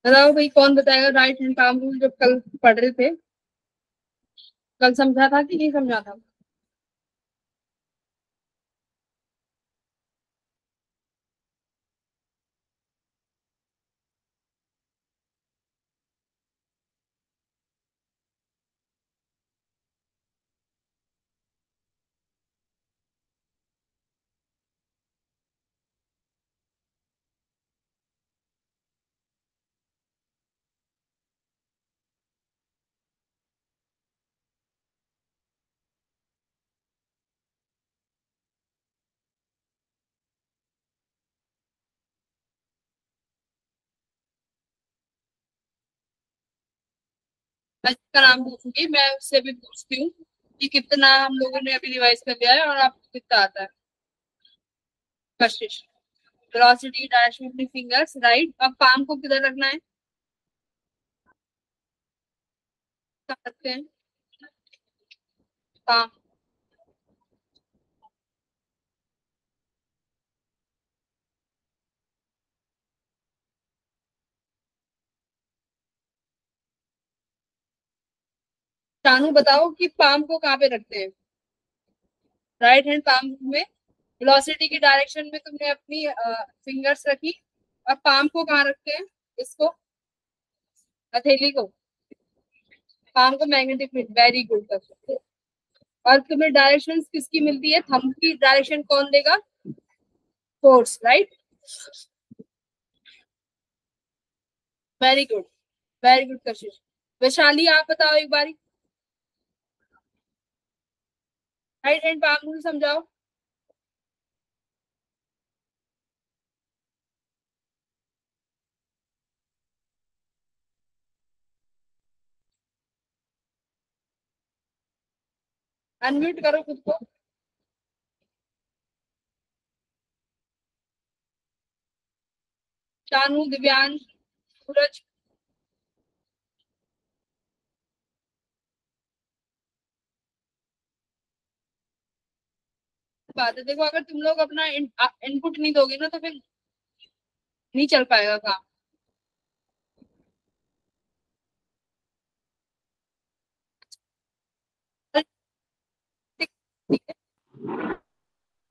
बताओ भाई, कौन बताएगा राइट हैंड पाम रूल जब कल पढ़ रहे थे? कल समझा था कि नहीं समझा था? मैं इसका नाम पूछूंगी, मैं उससे भी पूछती हूँ कि कितना हम लोगों ने अभी रिवाइज कर लिया है और आपको कितना आता है। कशिश, velocity direction of the fingers, right. अब पाम को किधर रखना है? कहाँ रखते हैं पाम? शानू बताओ कि पाम को कहाँ पे रखते हैं? राइट हैंड पाम में वेलोसिटी की डायरेक्शन में तुमने अपनी फिंगर्स रखी। अब पाम को कहाँ रखते हैं? इसको, हथेली को। पाम को मैग्नेटिक फील्ड, वेरी गुड कर सकते हो। और तुम्हें डायरेक्शन किसकी मिलती है? थंब की डायरेक्शन कौन देगा? Force, right. Very good, very good कशिश। वैशाली आप बताओ एक बारी, राइट हैंड पाम रूल समझाओ। अनम्यूट करो खुद को। शानू, दिव्यांश, सूरज। बात है, देखो अगर तुम लोग अपना इनपुट नहीं दोगे ना तो फिर नहीं चल पाएगा काम। ठीक है?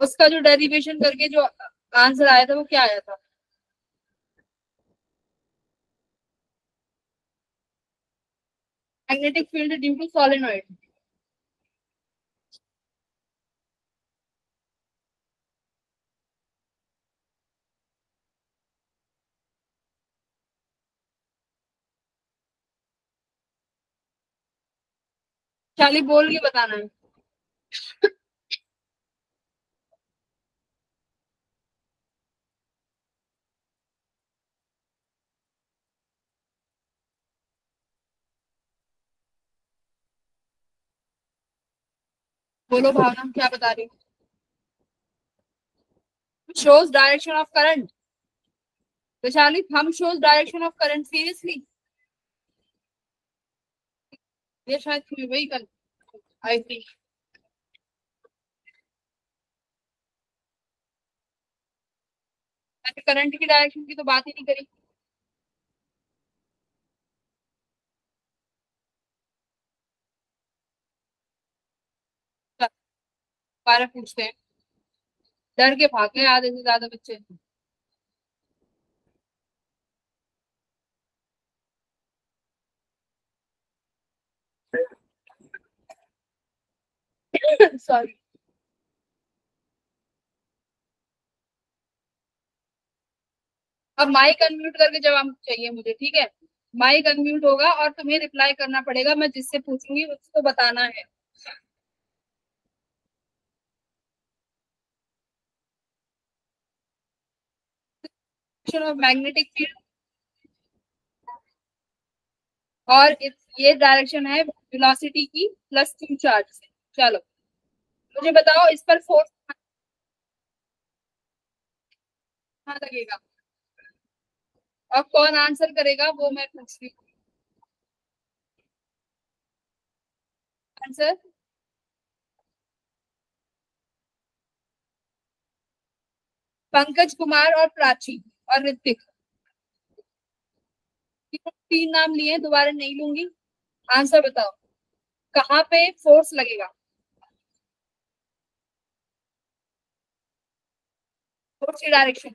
उसका जो डेरिवेशन करके जो आंसर आया था वो क्या आया था? Magnetic field due to solenoid. शाली बोल के बताना है। बोलो भावना, क्या बता रही हो? Shows direction of current. Vaishali, हम shows direction of current, seriously? ये शायद तुम्हें वही कर, आई थिंक। करंट की डायरेक्शन की तो बात ही नहीं करी। बारह पूछते हैं। डर के भाग गए आधे से ज्यादा बच्चे। सॉरी। अब माइक अनम्यूट करके जवाब चाहिए मुझे, ठीक है? माइक अनम्यूट होगा और तुम्हें रिप्लाई करना पड़ेगा, मैं जिससे पूछूंगी उसको बताना है। मैग्नेटिक फील्ड, और ये डायरेक्शन है वेलोसिटी की प्लस क्यू चार्ज से। चलो, मुझे बताओ इस पर फोर्स कहाँ लगेगा? और कौन आंसर करेगा वो मैं पूछती हूँ। आंसर, पंकज कुमार और प्राची और ऋतिक। तीन नाम लिए, दोबारा नहीं लूंगी। आंसर बताओ, कहाँ पे फोर्स लगेगा? फोर्स की डायरेक्शन।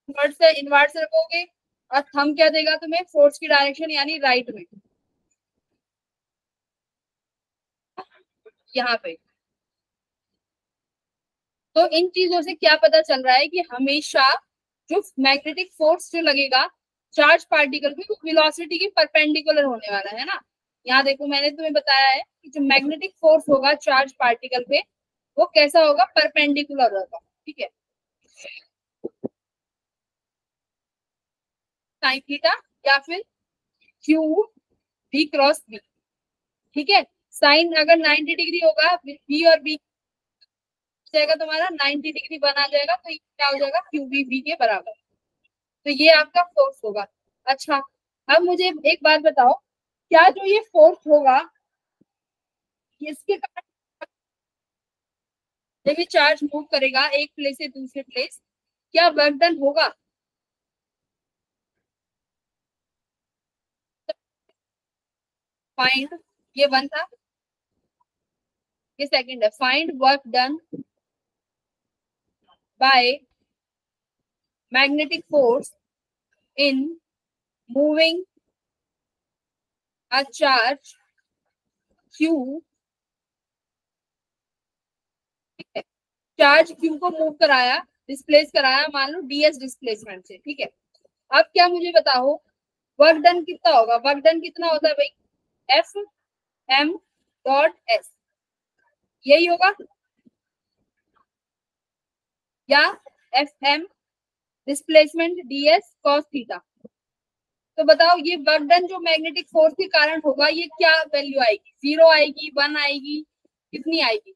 इनवर्ट से इनवर्ट से रखोगे, और थंब क्या देगा तुम्हें? फोर्स की डायरेक्शन, यानी राइट में, यहाँ पे। तो इन चीजों से क्या पता चल रहा है कि हमेशा जो मैग्नेटिक फोर्स जो लगेगा चार्ज पार्टिकल पे, वो वेलोसिटी के परपेंडिकुलर होने वाला है ना। यहाँ देखो, मैंने तुम्हें बताया है कि जो मैग्नेटिक फोर्स होगा चार्ज पार्टिकल पे, वो कैसा होगा? परपेंडिकुलर होगा, ठीक है। साइन थीटा या फिर क्यू बी क्रॉस बी, ठीक है। साइन अगर 90 डिग्री होगा, बी और बी जाएगा तुम्हारा 90 डिग्री बना जाएगा, तो ये क्या हो जाएगा? क्यू बी बी के बराबर। तो ये आपका फोर्स होगा। अच्छा, अब मुझे एक बात बताओ, क्या जो ये फोर्स होगा, इसके कारण जब ये चार्ज मूव करेगा एक प्लेस से दूसरे प्लेस, क्या वर्क डन होगा? फाइंड, ये वन था, ये सेकंड है। Find work done by magnetic force in moving a charge Q. Charge Q को मूव कराया, डिस्प्लेस कराया, मान लो डीएस डिस्प्लेसमेंट से, ठीक है। अब क्या मुझे बताओ, वर्क डन कितना होगा? वर्क डन कितना होता है भाई? एफ एम डॉट एस, यही होगा, या F M displacement DS cos theta. तो बताओ, ये वर्क डन जो मैग्नेटिक फोर्स के कारण होगा, ये क्या वैल्यू आएगी? जीरो आएगी, वन आएगी, कितनी आएगी?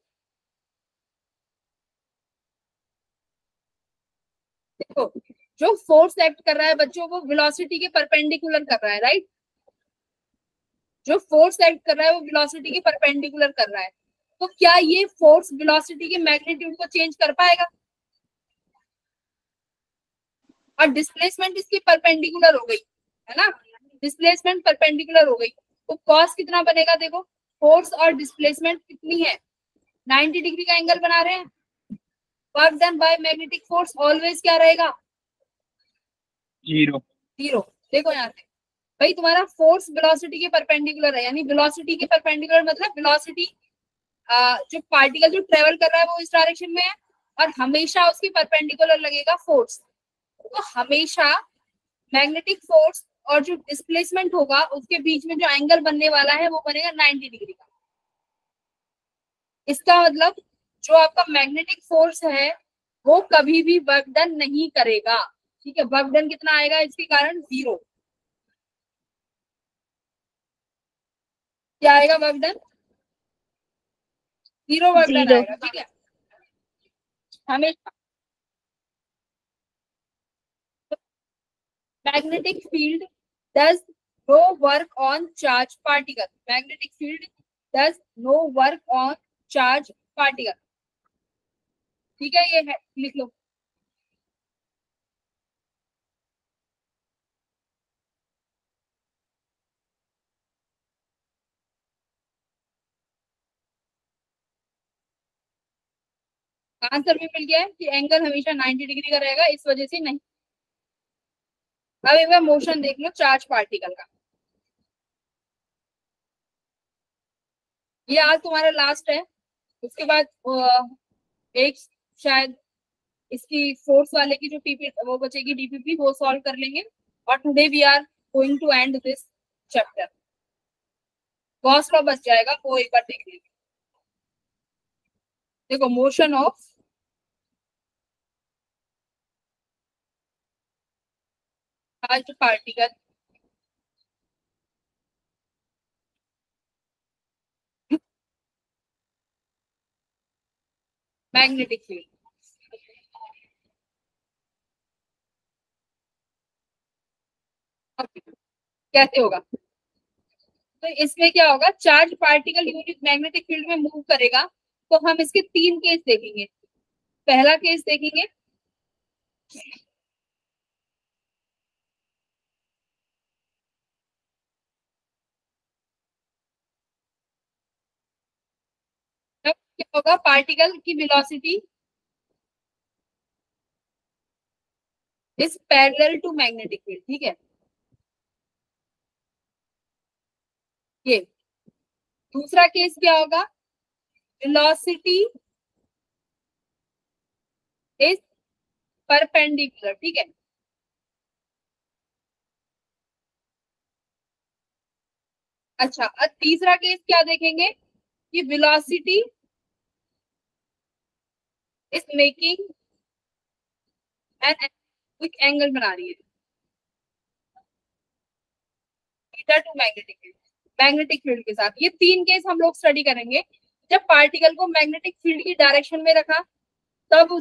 देखो, जो फोर्स एक्ट कर रहा है बच्चों, वो वेलोसिटी के परपेंडिकुलर कर रहा है, राइट। जो फोर्स एक्ट कर रहा है वो वेलोसिटी के परपेंडिकुलर कर रहा है। तो क्या ये फोर्स वेलोसिटी के मैग्नीट्यूड को चेंज कर पाएगा? और डिस्प्लेसमेंट इसकी परपेंडिकुलर हो गई, है ना। डिस्प्लेसमेंट परपेंडिकुलर हो गई, तो कॉस कितना बनेगा? देखो, फोर्स और डिस्प्लेसमेंट कितनी है? 90 डिग्री का एंगल बना रहे हैं। Work done by magnetic force always क्या रहेगा? जीरो। जीरो। देखो यहाँ से, भाई तुम्हारा फोर्स वेलोसिटी के परपेंडिकुलर है, यानी वेलोसिटी के परपेंडिकुलर मतलब वेलोसिटी, जो पार्टिकल जो ट्रेवल कर रहा है वो इस डायरेक्शन में है, और हमेशा उसकी परपेंडिकुलर लगेगा फोर्स। तो हमेशा मैग्नेटिक फोर्स और जो डिस्प्लेसमेंट होगा उसके बीच में जो एंगल बनने वाला है वो बनेगा 90 डिग्री का। इसका मतलब जो आपका मैग्नेटिक फोर्स है वो कभी भी वर्क डन नहीं करेगा, ठीक है। वर्क डन कितना आएगा इसके कारण? जीरो। क्या आएगा work done? Zero work done zero. आएगा, ठीक है। हमेशा magnetic field does no work on charge particle. Magnetic field does no work on charge particle, ठीक है। ये है, लिख लो। आंसर भी मिल गया है कि एंगल हमेशा 90 डिग्री का रहेगा, इस वजह से नहीं। अब एक बार मोशन देख लो चार्ज पार्टिकल का। ये आज तुम्हारा लास्ट है, उसके बाद एक शायद इसकी फोर्स वाले की जो टीपी वो बचेगी डीपीपी, वो सॉल्व कर लेंगे। और today we are going to end this chapter. Gauss law बच जाएगा, वो एक बार देख लेंगे। देखो, motion of charge particle magnetic field. कैसे होगा? तो इसमें क्या होगा, charge particle unit magnetic field में मूव करेगा। तो हम इसके तीन केस देखेंगे। पहला केस देखेंगे, तब क्या होगा, पार्टिकल की velocity is parallel to magnetic field. ठीक है, ये दूसरा केस क्या होगा, वेलोसिटी इज परपेंडिकुलर। ठीक है, अच्छा, अब तीसरा केस क्या देखेंगे कि velocity is making an quick angle बना रही है theta two magnetic field, magnetic field के साथ। ये तीन केस हम लोग स्टडी करेंगे। जब पार्टिकल को मैग्नेटिक फील्ड की डायरेक्शन में रखा, तब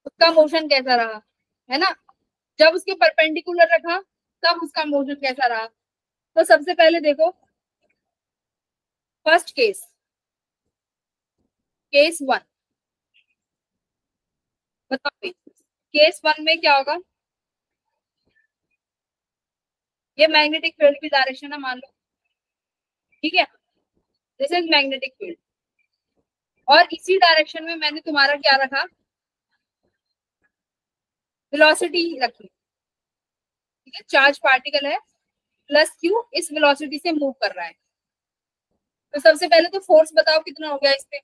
उसका मोशन कैसा रहा, है ना। जब उसके परपेंडिकुलर रखा, तब उसका मोशन कैसा रहा। तो सबसे पहले देखो, फर्स्ट केस, केस वन, बताओ केस वन में क्या होगा। ये मैग्नेटिक फील्ड की डायरेक्शन है, मान लो। ठीक है, दिस इज मैग्नेटिक फील्ड, और इसी डायरेक्शन में मैंने तुम्हारा क्या रखा, वेलोसिटी रखी। ठीक है, चार्ज पार्टिकल है, प्लस क्यू इस वेलोसिटी से मूव कर रहा है। तो सबसे पहले तो फोर्स बताओ कितना हो गया इस पे,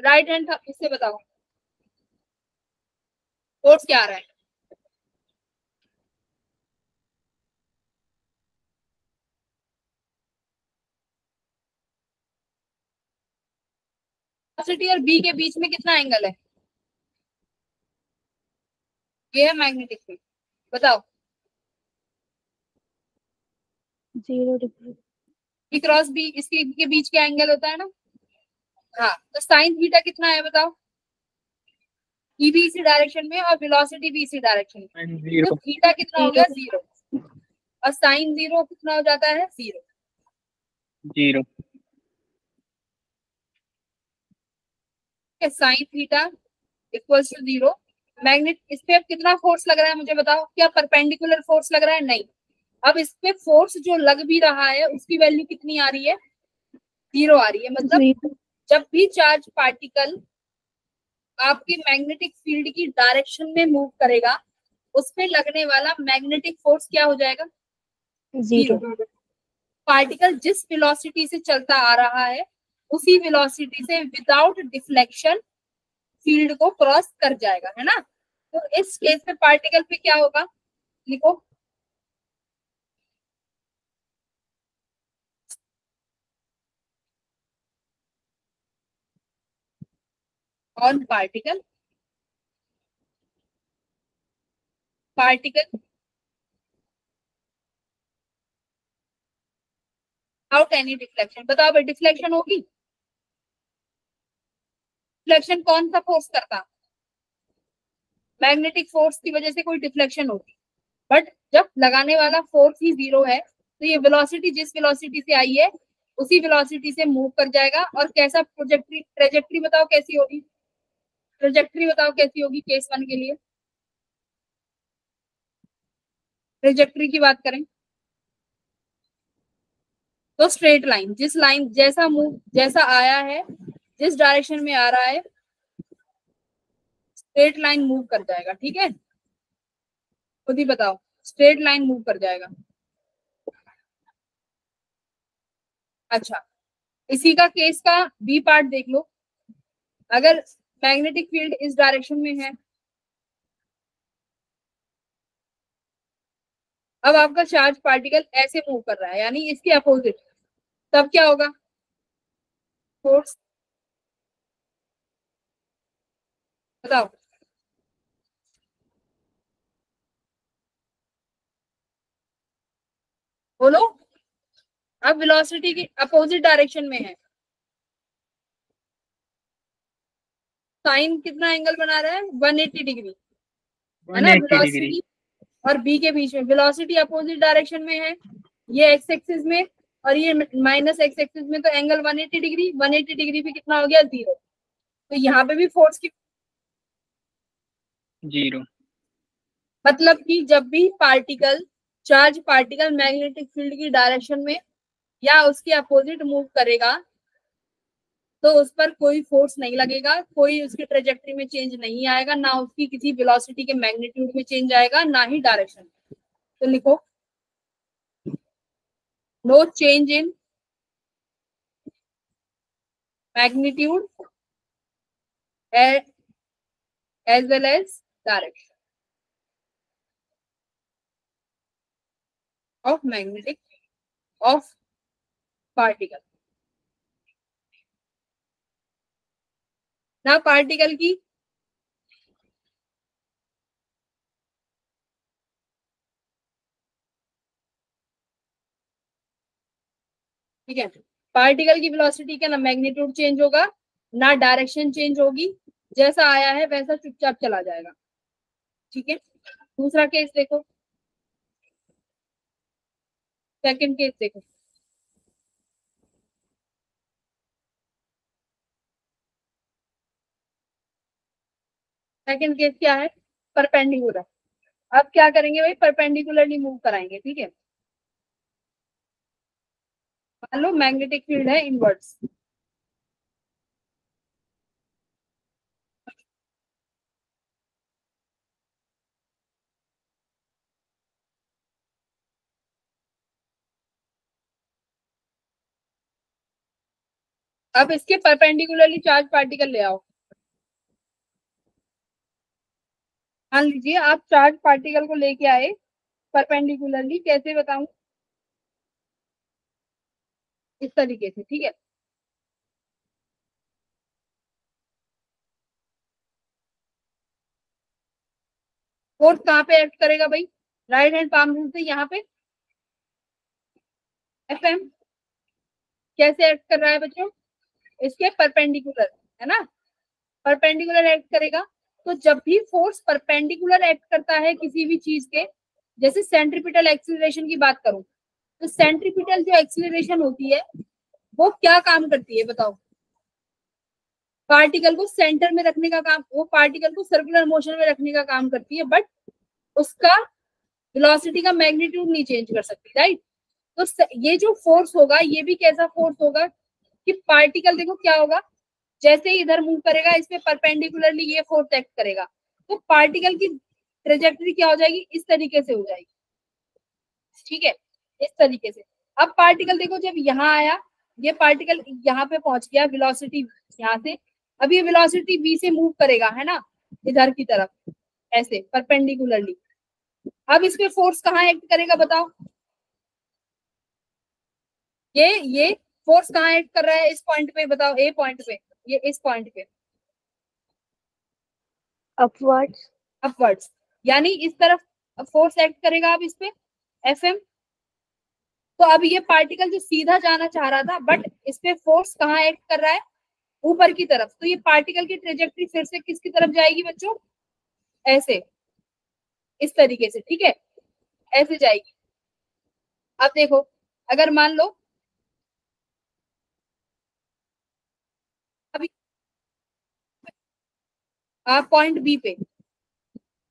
राइट हैंड इससे बताओ फोर्स क्या आ रहा है। वेलोसिटी और बी के बीच में कितना एंगल है, ये है मैग्नेटिक फील्ड। बताओ, 0 डिग्री। बी क्रॉस बी, इसके के बीच का एंगल होता है ना। हाँ, तो साइन थीटा कितना है बताओ। ई भी इसी डायरेक्शन में और वेलोसिटी भी इसी डायरेक्शन में, तो जीरो। थीटा कितना हो गया, 0। जीरो। और साइन जीरो कितना हो जाता है, zero. Zero. Sine theta equals to zero. Magnet इस पे अब कितना फोर्स लग रहा है मुझे बताओ, क्या परपेंडिकुलर फोर्स लग रहा है, नहीं। अब इस पे फोर्स जो लग भी रहा है उसकी वैल्यू कितनी आ रही है, जीरो आ रही है। मतलब 0। जब भी चार्ज पार्टिकल आपके मैग्नेटिक फील्ड की डायरेक्शन में मूव करेगा, उस पे लगने वाला मैग्नेटिक फोर्स क्या हो जाएगा, 0। जीरो। पार्टिकल जिस वेलोसिटी से चलता आ रहा है, उसी वेलोसिटी से विदाउट डिफ्लेक्शन फील्ड को क्रॉस कर जाएगा, है ना। तो इस केस में पार्टिकल पे क्या होगा, लिखो, on particle, particle out any deflection. बताओ भाई, डिफ्लेक्शन होगी, डिफ्लेक्शन कौन सा फोर्स करता, मैग्नेटिक फोर्स की वजह से कोई डिफ्लेक्शन होगी। बट जब लगाने वाला फोर्स ही जीरो है, तो ये वेलोसिटी जिस वेलोसिटी से आई है उसी वेलोसिटी से मूव कर जाएगा। और कैसा प्रोजेक्ट्री, ट्रेजेक्ट्री बताओ कैसी होगी, ट्रेजेक्ट्री बताओ कैसी होगी केस वन के लिए। ट्रेजेक्ट्री की बात करें तो स्ट्रेट लाइन, जिस लाइन जैसा मूव जैसा आया है, जिस डायरेक्शन में आ रहा है, स्ट्रेट लाइन मूव कर जाएगा। ठीक है, खुद ही बताओ, स्ट्रेट लाइन मूव कर जाएगा। अच्छा, इसी का केस का बी पार्ट देख लो। अगर मैग्नेटिक फील्ड इस डायरेक्शन में है, अब आपका चार्ज पार्टिकल ऐसे मूव कर रहा है, यानी इसके अपोजिट, तब क्या होगा, फोर्स बताओ। बोलो। अब वेलोसिटी की अपोजिट डायरेक्शन में है, साइन कितना एंगल बना रहा है, 180 डिग्री, है ना। 180 डिग्री। वेलोसिटी और बी के बीच में, वेलोसिटी अपोजिट डायरेक्शन में है, ये एक्स एक्सिस में और ये माइनस एक्स एक्सिस में, तो एंगल 180 डिग्री, 180 डिग्री भी कितना हो गया, 0। तो यहाँ पे भी फोर्स की, 0। मतलब कि जब भी particle, charge particle magnetic field की डायरेक्शन में या उसके अपोजिट मूव करेगा, तो उस पर कोई फोर्स नहीं लगेगा, कोई उसकी ट्रेजेक्टरी में चेंज नहीं आएगा, ना उसकी किसी वेलोसिटी के मैग्नीट्यूड में चेंज आएगा, ना ही डायरेक्शन। तो लिखो, no change in magnitude as well as direction of magnetic of particle. ना पार्टिकल की, ठीक है, पार्टिकल की वेलोसिटी का ना मैग्नीट्यूड चेंज होगा, ना डायरेक्शन चेंज होगी, जैसा आया है वैसा चुपचाप चला जाएगा। ठीक है, दूसरा केस देखो, सेकंड केस देखो। सेकंड केस क्या है, परपेंडिकुलर। अब क्या करेंगे भाई, परपेंडिकुलरली मूव कराएंगे, ठीक है। मान लो मैग्नेटिक फील्ड है इनवर्ड्स, अब इसके परपेंडिकुलरली चार्ज पार्टिकल ले आओ। मान लीजिए आप चार्ज पार्टिकल को लेके आए परपेंडिकुलरली, कैसे बताऊं, इस तरीके से, ठीक है। फोर्स कहाँ पे एक्ट करेगा भाई, राइट हैंड पाम रूल से यहाँ पे, एफएम। कैसे एक्ट कर रहा है बच्चों, इसके परपेंडिकुलर, है ना, परपेंडिकुलर एक्ट करेगा। तो जब भी फोर्स परपेंडिकुलर एक्ट करता है किसी भी चीज के, जैसे सेंट्रीपिटल एक्सीलरेशन की बात करूं, तो सेंट्रीपिटल जो एक्सीलरेशन होती है वो क्या काम करती है बताओ, पार्टिकल को सेंटर में रखने का काम, वो पार्टिकल को सर्कुलर मोशन में रखने का काम करती है, बट उसका वेलोसिटी का मैग्नीट्यूड नहीं चेंज कर सकती, राइट। तो ये जो फोर्स होगा ये भी कैसा फोर्स होगा, कि पार्टिकल देखो क्या होगा, जैसे ही इधर मूव करेगा इस पे परपेंडिकुलरली ये फोर्स एक्ट करेगा, तो पार्टिकल की ट्रेजेक्टरी क्या हो जाएगी, इस तरीके से हो जाएगी, ठीक है, इस तरीके से। अब पार्टिकल देखो जब यहाँ आया, ये पार्टिकल यहाँ पे पहुंच गया, वेलोसिटी यहाँ से, अब ये वेलोसिटी v से मूव करेगा, है ना, इधर की तरफ, ऐसे परपेंडिकुलरली। अब इस पे फोर्स कहाँ एक्ट करेगा बताओ, ये फोर्स कहाँ एक्ट कर रहा है, इस पॉइंट पे बताओ, ए पॉइंट पे, ये इस पॉइंट पे, upwards, अपवर्ड्स, यानी इस तरफ फोर्स एक्ट करेगा अब इस पे, एफएम। तो अब ये पार्टिकल जो सीधा जाना चाह रहा था, बट इस पे फोर्स कहाँ एक्ट कर रहा है, ऊपर की तरफ, तो ये पार्टिकल की ट्रेजेक्टरी फिर से किसकी तरफ जाएगी बच्चों, ऐसे, इस तरीके से, ठीक है, ऐसे जाएगी। अब देखो, अगर मान लो अभी आप पॉइंट बी पे,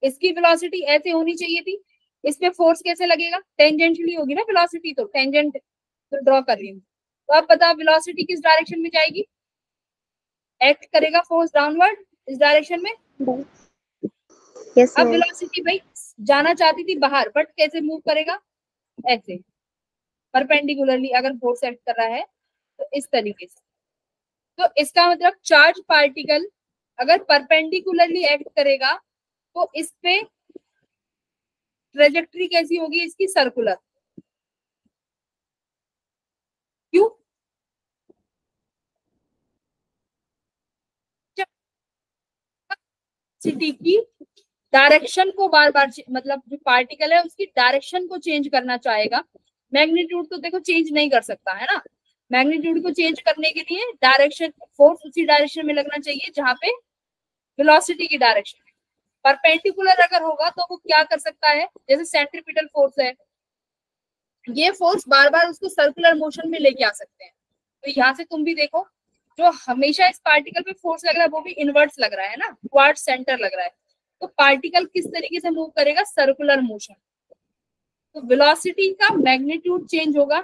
इसकी वेलोसिटी ऐसे होनी चाहिए थी, इस पे फोर्स कैसे लगेगा, टेंजेंशियली होगी ना वेलोसिटी, तो टेंजेंट तो ड्रॉ कर रही हूँ। तो अब बताओ वेलोसिटी किस डायरेक्शन में जाएगी, एक्ट करेगा फोर्स डाउनवर्ड, इस डायरेक्शन में। down. Yes, अब ma'am. वेलोसिटी भाई जाना चाहती थी बाहर, बट कैसे मूव करेगा, ऐसे, परपेंडिकुलरली अगर फोर्स एक्ट कर रहा है तो इस तरीके से। तो इसका मतलब चार्ज पार्टिकल अगर परपेंडिकुलरली एक्ट करेगा तो इस पे ट्रेजेक्टरी कैसी होगी इसकी, सर्कुलर। क्यों, वेलोसिटी की डायरेक्शन को बार बार मतलब जो पार्टिकल है उसकी डायरेक्शन को चेंज करना चाहेगा। मैग्नीट्यूड तो देखो चेंज नहीं कर सकता है ना, मैग्नीट्यूड को चेंज करने के लिए डायरेक्शन फोर्स उसी डायरेक्शन में लगना चाहिए जहां पे वेलोसिटी की डायरेक्शन है। परपेंडिकुलर अगर होगा तो वो क्या कर सकता है, जैसे सेंट्रीपिटल फोर्स है, ये फोर्स बार बार उसको सर्कुलर मोशन में लेके आ सकते हैं। तो यहाँ से तुम भी देखो, जो हमेशा इस पार्टिकल पे फोर्स लग रहा है वो भी इनवर्ट्स लग रहा है ना, टुवर्ड्स सेंटर लग रहा है। तो पार्टिकल किस तरीके से मूव करेगा, सर्कुलर मोशन। तो वेलोसिटी का मैग्नीट्यूड चेंज होगा,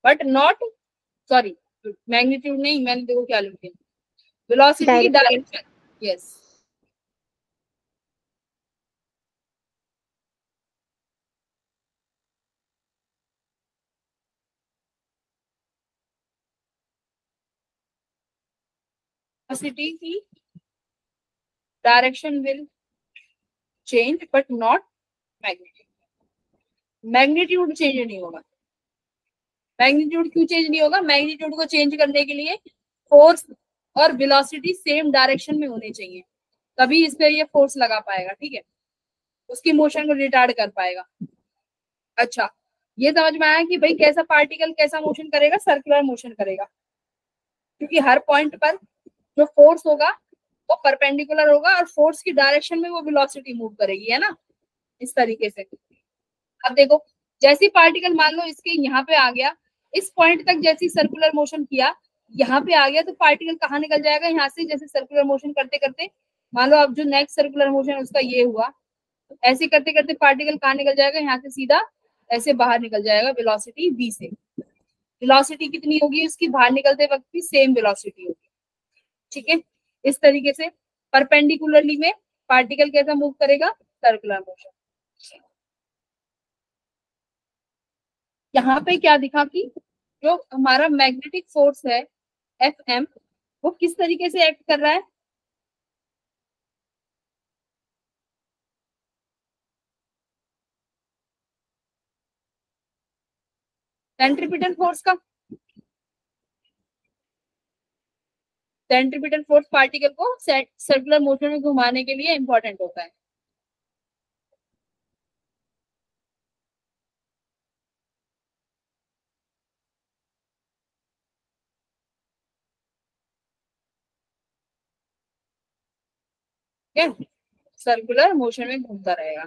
बट नॉट, सॉरी मैग्नीट्यूड नहीं, मैंने देखो क्या लिख दिया, वेलोसिटी की Direction. डायरेक्शन। यस, वेलोसिटी की direction will change but not magnitude. Magnitude change नहीं होगा। मैग्नीट्यूड क्यों चेंज नहीं होगा, मैग्नीट्यूड को चेंज करने के लिए फोर्स और वेलोसिटी सेम डायरेक्शन में होने चाहिए, तभी इस पे ये फोर्स लगा पाएगा, ठीक है, उसकी मोशन को रिटार्ड कर पाएगा। अच्छा, ये समझ में आया कि भाई कैसा पार्टिकल कैसा मोशन करेगा, सर्कुलर मोशन करेगा, क्योंकि हर पॉइंट पर जो फोर्स होगा वो परपेंडिकुलर होगा और फोर्स की डायरेक्शन में वो वेलोसिटी मूव करेगी, है ना, इस तरीके से। अब देखो, जैसी पार्टिकल मान लो इसके यहाँ पे आ गया, इस पॉइंट तक जैसी सर्कुलर मोशन किया, यहाँ पे आ गया, तो पार्टिकल कहाँ निकल जाएगा, यहाँ से जैसे सर्कुलर मोशन करते करते, मान लो अब जो नेक्स्ट सर्कुलर मोशन उसका ये हुआ, ऐसे करते करते पार्टिकल कहाँ निकल जाएगा, यहाँ से सीधा ऐसे बाहर निकल जाएगा वेलोसिटी v से। वेलोसिटी कितनी होगी उसकी, बाहर निकलते वक्त भी सेम वेलोसिटी होगी, ठीक है। इस तरीके से परपेंडिकुलरली में पार्टिकल कैसा मूव करेगा, सर्कुलर मोशन। यहाँ पे क्या दिखा कि जो हमारा मैग्नेटिक फोर्स है एफ एम, वो किस तरीके से एक्ट कर रहा है, सेंट्रीपिटल फोर्स का। सेंट्रीपिटल फोर्स पार्टिकल को सर्कुलर मोशन में घुमाने के लिए इंपॉर्टेंट होता है। ठीक है, सर्कुलर मोशन में घूमता रहेगा।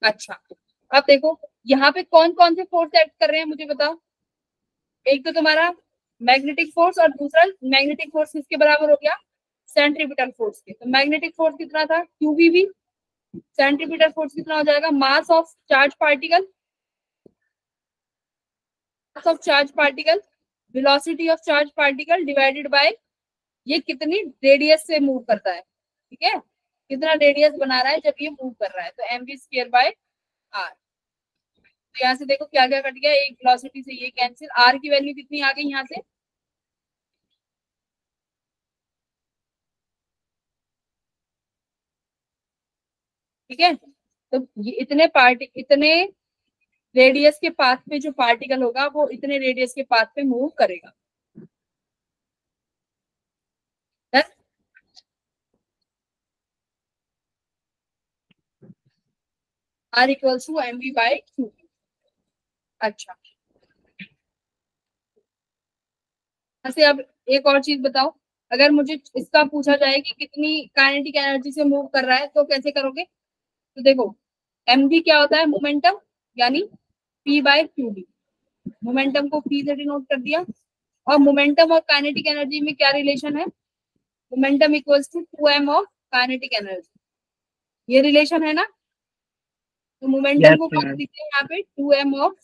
अच्छा, अब देखो यहाँ पे कौन कौन से फोर्स एक्ट कर रहे हैं मुझे बताओ। एक तो तुम्हारा मैग्नेटिक फोर्स और दूसरा मैग्नेटिक फोर्स किसके बराबर हो गया, सेंट्रीपिटल फोर्स के। तो मैग्नेटिक फोर्स कितना था, क्यूबीवी। सेंट्रीपिटल फोर्स कितना हो जाएगा, mass of charge particle, mass of charge particle, velocity of charge particle divided by ये कितनी रेडियस से मूव करता है, ठीक है, कितना रेडियस बना रहा है जब ये मूव कर रहा है, तो M V square by R. तो यहाँ से देखो क्या क्या कट गया, एक वेलोसिटी से ये कैंसिल, आर की वैल्यू कितनी आ गई यहाँ से, ठीक है। तो ये इतने रेडियस के पाथ पे जो पार्टिकल होगा वो इतने रेडियस के पाथ पे मूव करेगा। R equals to M V by Q. अच्छा, ऐसे अब एक और चीज बताओ, अगर मुझे इसका पूछा जाए कि कितनी काइनेटिक एनर्जी से मूव कर रहा है तो कैसे करोगे। तो देखो, एम वी क्या होता है, मोमेंटम, यानी P by Q D. Momentum को पी से डिनोट कर दिया, और मोमेंटम और काइनेटिक एनर्जी में क्या रिलेशन है, momentum equals to 2m of kinetic energy, ये रिलेशन है ना। तो मोमेंटम यस को क्या मैम। लिखते हैं यहाँ पे, 2m of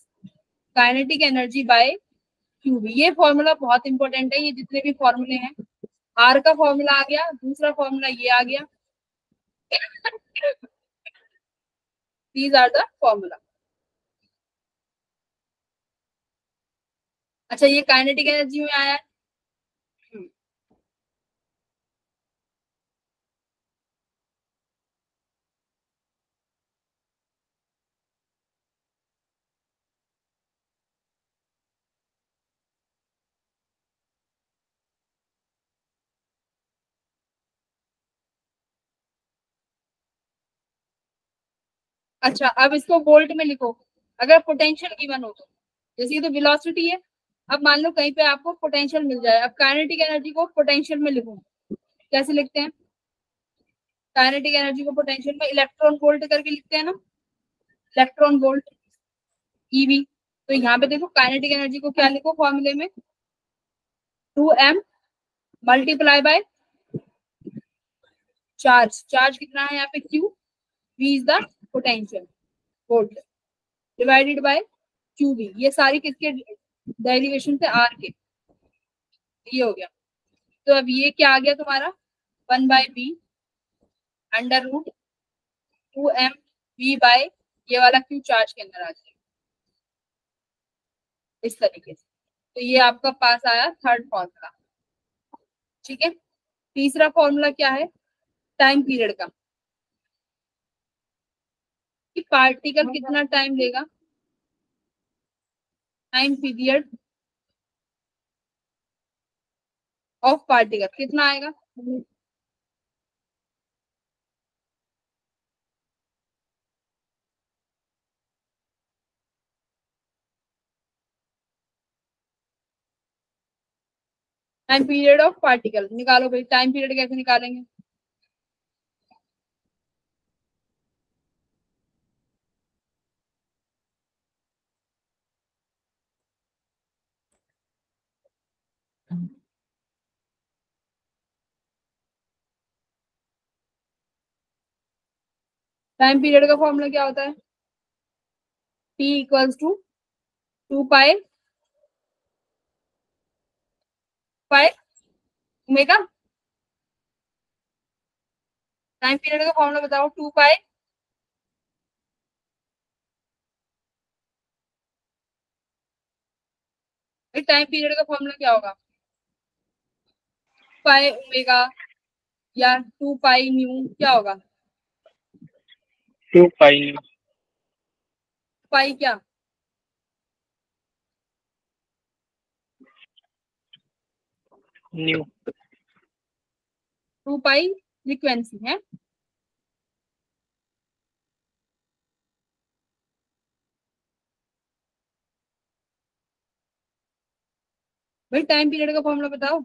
kinetic energy by cube. ये फॉर्मूला बहुत इंपॉर्टेंट है, ये जितने भी फॉर्मूले हैं, आर का फॉर्मूला आ गया, दूसरा फॉर्मूला ये आ गया, दीज आर द फॉर्मूला। अच्छा, ये काइनेटिक एनर्जी में आया है। अच्छा, अब इसको वोल्ट में लिखो अगर पोटेंशियल गिवन हो तो। जैसे ये तो वेलोसिटी है, अब मान लो कहीं पे आपको पोटेंशियल मिल जाए, अब काइनेटिक एनर्जी को पोटेंशियल में लिखो, कैसे लिखते हैं? काइनेटिक एनर्जी को पोटेंशियल में इलेक्ट्रॉन वोल्ट करके लिखते हैं ना, इलेक्ट्रॉन वोल्ट ईवी। तो यहाँ पे देखो काइनेटिक एनर्जी को क्या लिखो फॉर्मूले में, 2m multiply by charge, charge कितना है यहाँ पे q, v is the potential volt, divided by qv। ये सारी किसके डेरिवेशन से, r के, ये हो गया। तो अब ये क्या आ गया तुम्हारा, 1/b under root 2m v bye ये वाला q चार्ज के अंदर आ जाएगा इस तरीके से। तो ये आपका पास आया थर्ड फॉर्मूला। ठीक है, तीसरा फॉर्मूला क्या है टाइम पीरियड का, कि पार्टिकल कितना टाइम लेगा, टाइम पीरियड ऑफ पार्टिकल कितना आएगा, टाइम पीरियड ऑफ पार्टिकल निकालो भाई। टाइम पीरियड कैसे निकालेंगे, टाइम पीरियड का फॉर्मूला क्या होता है, t equals to 2 pi pi omega. Time period का फॉर्मूला बताओ, 2 पाई टाइम पीरियड का फॉर्मूला क्या होगा, पाई ओमेगा या 2 पाई न्यू, क्या होगा 2 पाई पाई क्या, न्यू। 2 पाई फ्रीक्वेंसी है। भाई टाइम पीरियड का फॉर्मूला बताओ,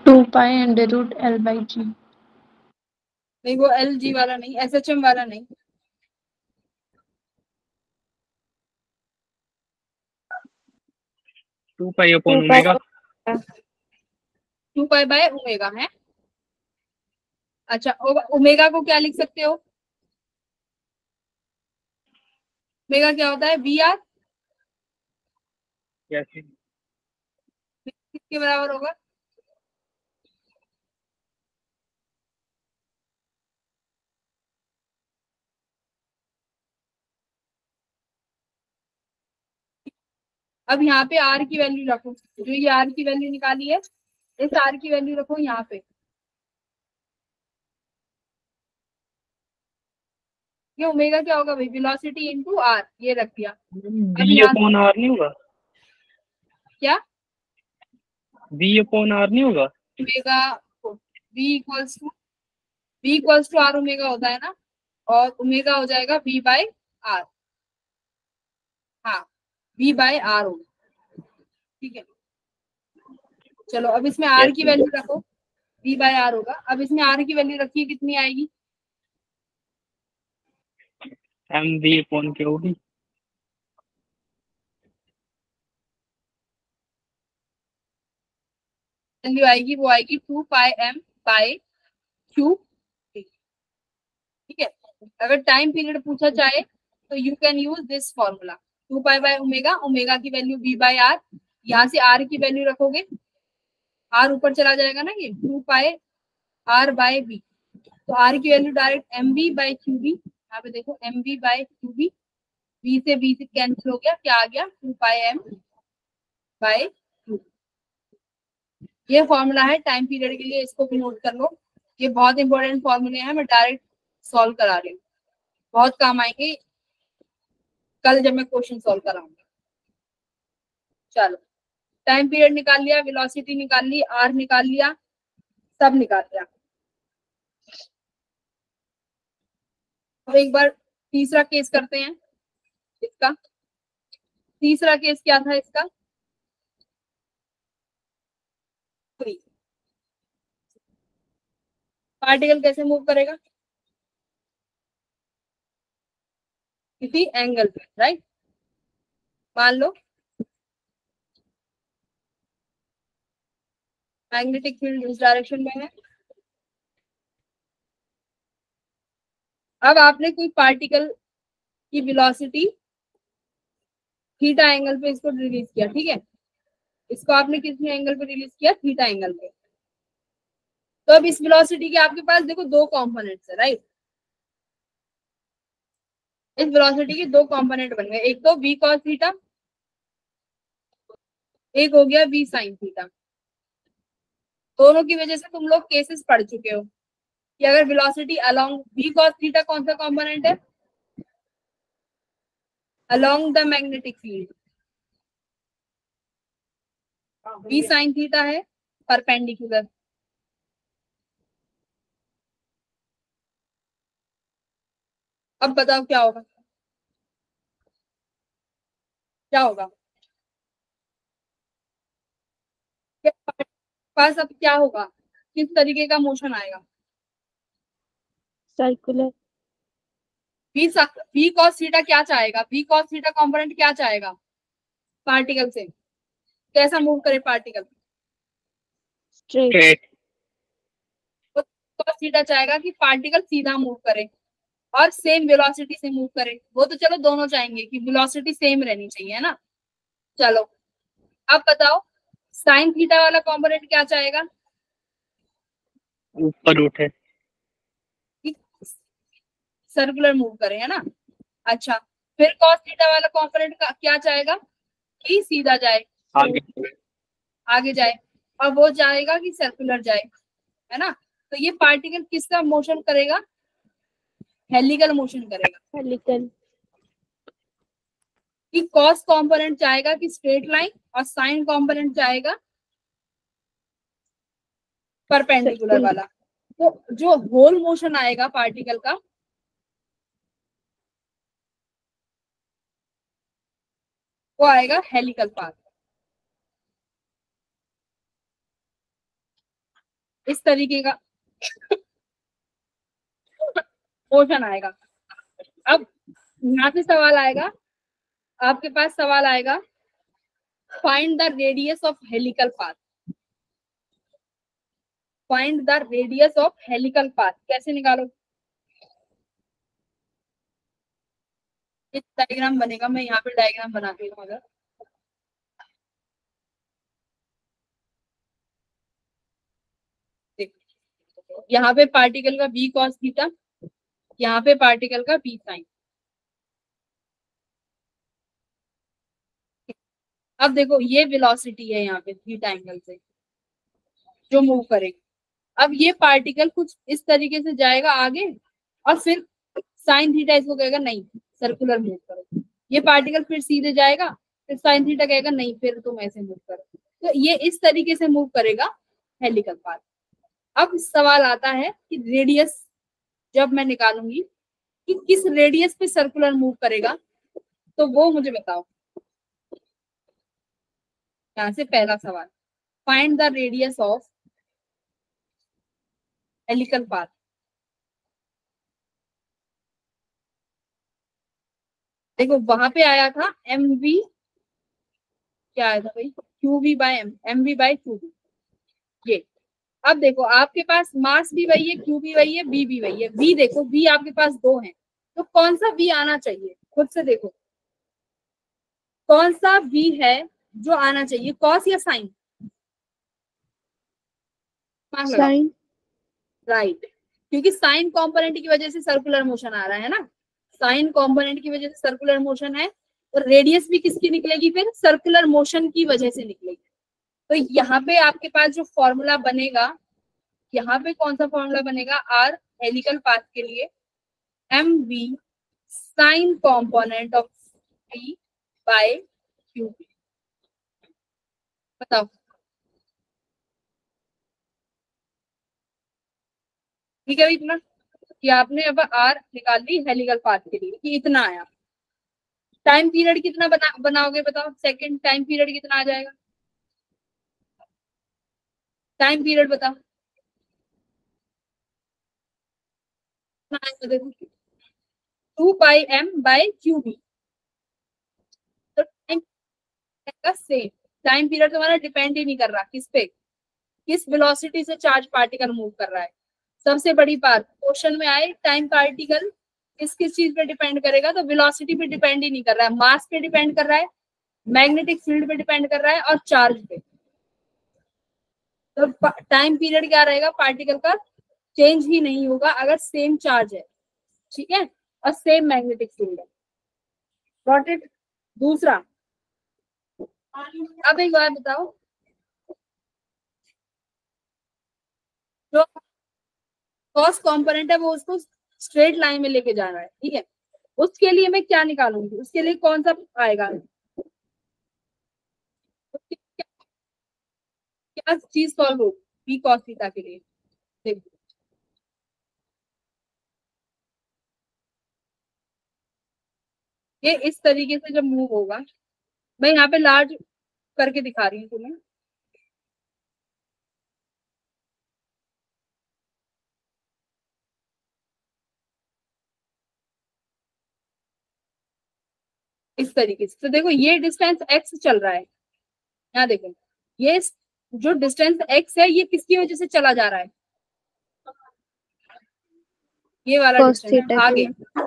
2 पाई अंडर रूट L/G। नहीं वो एल जी वाला नहीं, एस एच एम वाला नहीं, 2 pi upon omega. 2 pi by omega है। अच्छा, ओमेगा को क्या लिख सकते हो, ओमेगा क्या होता है, वी आर, कैसे? किसके बराबर होगा, अब यहाँ पे आर की वैल्यू रखो, जो ये आर की वैल्यू निकाली है इस आर की वैल्यू रखो यहाँ पे, ये ओमेगा क्या होगा भाई, वेलोसिटी इनटू आर, ये रख दिया। अब बी यहाँ अपॉन आर नहीं होगा, क्या, बी अपॉन आर नहीं होगा। Omega V equals to R omega होता है ना, और ओमेगा हो जाएगा वी बाय आर, हाँ वी बाय आर होगा। ठीक है, चलो अब इसमें आर की कैसे? वैल्यू रखो, वी बाय आर होगा। अब इसमें आर की वैल्यू रखिए, कितनी आएगी, एम बी अपॉन के होगी। वैल्यू आएगी वो आएगी 2 पाई m बाय क्यू। ठीक है, अगर टाइम पीरियड पूछा जाए तो you can use this formula, 2 pi by omega, omega की वैल्यू वी बाय आर, यहाँ से आर की वैल्यू रखोगे, आर ऊपर चला जाएगा ना, ये 2 पाई आर बाय बी, तो आर की value direct M B by Q B, यहाँ पे देखो M B by Q B, B से कैंसिल हो गया, क्या आ गया 2 पाई m बाय क्यू। ये फॉर्मूला है टाइम पीरियड के लिए, इसको भी नोट कर लो, ये बहुत इंपॉर्टेंट फॉर्मूले हैं, मैं डायरेक्ट सॉल्व करा रही हूँ, बहुत काम आएंगे कल जब मैं क्वेश्चन सॉल्व कराऊंगी। चलो टाइम पीरियड निकाल लिया, वेलोसिटी निकाल ली, आर निकाल लिया, सब निकाल लिया। अब एक बार तीसरा केस करते हैं इसका। तीसरा केस क्या था इसका? पार्टिकल कैसे मूव करेगा? किसी एंगल पे, राइट। मान लो मैग्नेटिक फील्ड इस डायरेक्शन में है। अब आपने कोई पार्टिकल की वेलोसिटी थीटा एंगल पे इसको रिलीज किया, ठीक है। इसको आपने कितने एंगल पे रिलीज किया? थीटा एंगल पे। तो अब इस वेलोसिटी के आपके पास देखो दो कंपोनेंट्स है, राइट। इस वेलोसिटी के दो कंपोनेंट बन गए, एक तो v cos थीटा, एक हो गया v sin थीटा। दोनों की वजह से तुम लोग केसेस पढ़ चुके हो कि अगर velocity along v cos theta कौन सा कंपोनेंट है? Along the magnetic field. v sin theta है परपेंडिकुलर। अब बताओ क्या होगा? क्या होगा? पास अब क्या होगा? किस तरीके का मोशन आएगा? Circular. v cos थीटा क्या चाहेगा? v cos थीटा कंपोनेंट क्या चाहेगा पार्टिकल से? कैसा मूव करे पार्टिकल? Straight. स्ट्रेट। तो cos थीटा चाहेगा कि पार्टिकल सीधा मूव करे और सेम वेलोसिटी से मूव करे। वो तो चलो दोनों चाहेंगे कि वेलोसिटी सेम रहनी चाहिए, है ना। चलो अब बताओ साइन थीटा वाला कंपोनेंट क्या चाहेगा? ऊपर उठे। कि सर्कुलर मूव करे, है ना। अच्छा, फिर cos थीटा वाला कंपोनेंट का क्या चाहेगा? कि सीधा जाए, आगे आगे जाए। और वो चाहेगा कि सर्कुलर जाए, है ना। तो ये पार्टिकल किसका मोशन करेगा? हेलिकल मोशन करेगा। Helical. कि कॉस कंपोनेंट चाहेगा कि स्ट्रेट लाइन और साइन कंपोनेंट चाहेगा परपेंडिकुलर Circular. वाला। तो जो होल मोशन आएगा पार्टिकल का वो आएगा हेलिकल पाथ। इस तरीके का मोशन आएगा। अब यहाँ से सवाल आएगा, आपके पास सवाल आएगा find the radius of helical path. Find the radius of helical path कैसे निकालो? इस डायग्राम बनेगा, मैं यहाँ पे डायग्राम बनाती हूँ। अगर देखो यहाँ पे पार्टिकल का v cos थीटा, यहाँ पे पार्टिकल का v sin। अब देखो ये वेलोसिटी है यहाँ पे थीटा एंगल से जो मूव करेगी। अब ये पार्टिकल कुछ इस तरीके से जाएगा आगे और फिर साइन थीटा इसको कहेगा नहीं सर्कुलर मूव करो। ये पार्टिकल फिर सीधे जाएगा, फिर साइन थीटा कहेगा नहीं फिर तुम ऐसे मूव करो। तो ये इस तरीके से मूव करेगा हेलिकल पाथ। अब सवाल आता है कि रेडियस जब मैं निकालूंगी कि किस रेडियस पे सर्कुलर मूव करेगा, तो वो मुझे बताओ। यहाँ से पहला सवाल, find the radius of helical path. देखो वहां पे आया था एम वी, क्या आया था भाई? Q V by M, M V by Q V. ये अब देखो आपके पास मास भी वही है, क्यू भी वही है, वी भी वही है। वी देखो वी आपके पास दो है, तो कौन सा वी आना चाहिए? खुद से देखो कौन सा वी है जो आना चाहिए, कॉस या साइन? Sine. राइट, क्योंकि साइन कंपोनेंट की वजह से सर्कुलर मोशन आ रहा है ना। साइन कंपोनेंट की वजह से सर्कुलर मोशन है, तो रेडियस भी किसकी निकलेगी? फिर सर्कुलर मोशन की वजह से निकलेगी। तो यहाँ पे आपके पास जो फॉर्मूला बनेगा, यहाँ पे कौन सा फॉर्मूला बनेगा? आर हेलिकल पाथ के लिए M V sine component of V by Q. बताओ। ठीक है इतना कि आपने अब आर निकाल ली हेलिकल पाथ के लिए कि इतना आया। टाइम पीरियड कितना बनाओगे बताओ, सेकंड टाइम पीरियड कितना आ जाएगा? टाइम पीरियड बताओ कितना आएगा, देखो 2 πm/qb। तो टाइम का सेम टाइम पीरियड तुम्हारा डिपेंड ही नहीं कर रहा किस पे, किस वेलोसिटी से चार्ज पार्टिकल मूव कर रहा है। सबसे बड़ी बात क्वेश्चन में आए टाइम पार्टिकल किस किस चीज पे डिपेंड करेगा, तो वेलोसिटी पे डिपेंड ही नहीं कर रहा है, मास पे डिपेंड कर रहा है, मैग्नेटिक फील्ड पे डिपेंड कर रहा है और चार्ज पे। तो टाइम पीरियड क्या रहेगा पार्टिकल का, चेंज ही नहीं होगा अगर सेम चार्ज है, ठीक है, और सेम मैग्नेटिक फील्ड है। Got it. दूसरा, अब एक बात बताओ, जो कॉस्ट कंपोनेंट है वो उसको स्ट्रेट लाइन में लेके जाना है, ठीक है, उसके लिए मैं क्या निकालूंगी, उसके लिए कौन सा आएगा, क्या, क्या चीज सॉल्व होगी बी कॉस थीटा के लिए। देखो ये इस तरीके से जब मूव होगा, मैं यहाँ पे लार्ज करके दिखा रही हूँ तुम्हें, इस तरीके से। तो देखो ये डिस्टेंस एक्स चल रहा है, यहाँ देखो ये जो डिस्टेंस एक्स है ये किसकी वजह से चला जा रहा है, ये वाला cos डिस्टेंस थीटा के आगे। लिए।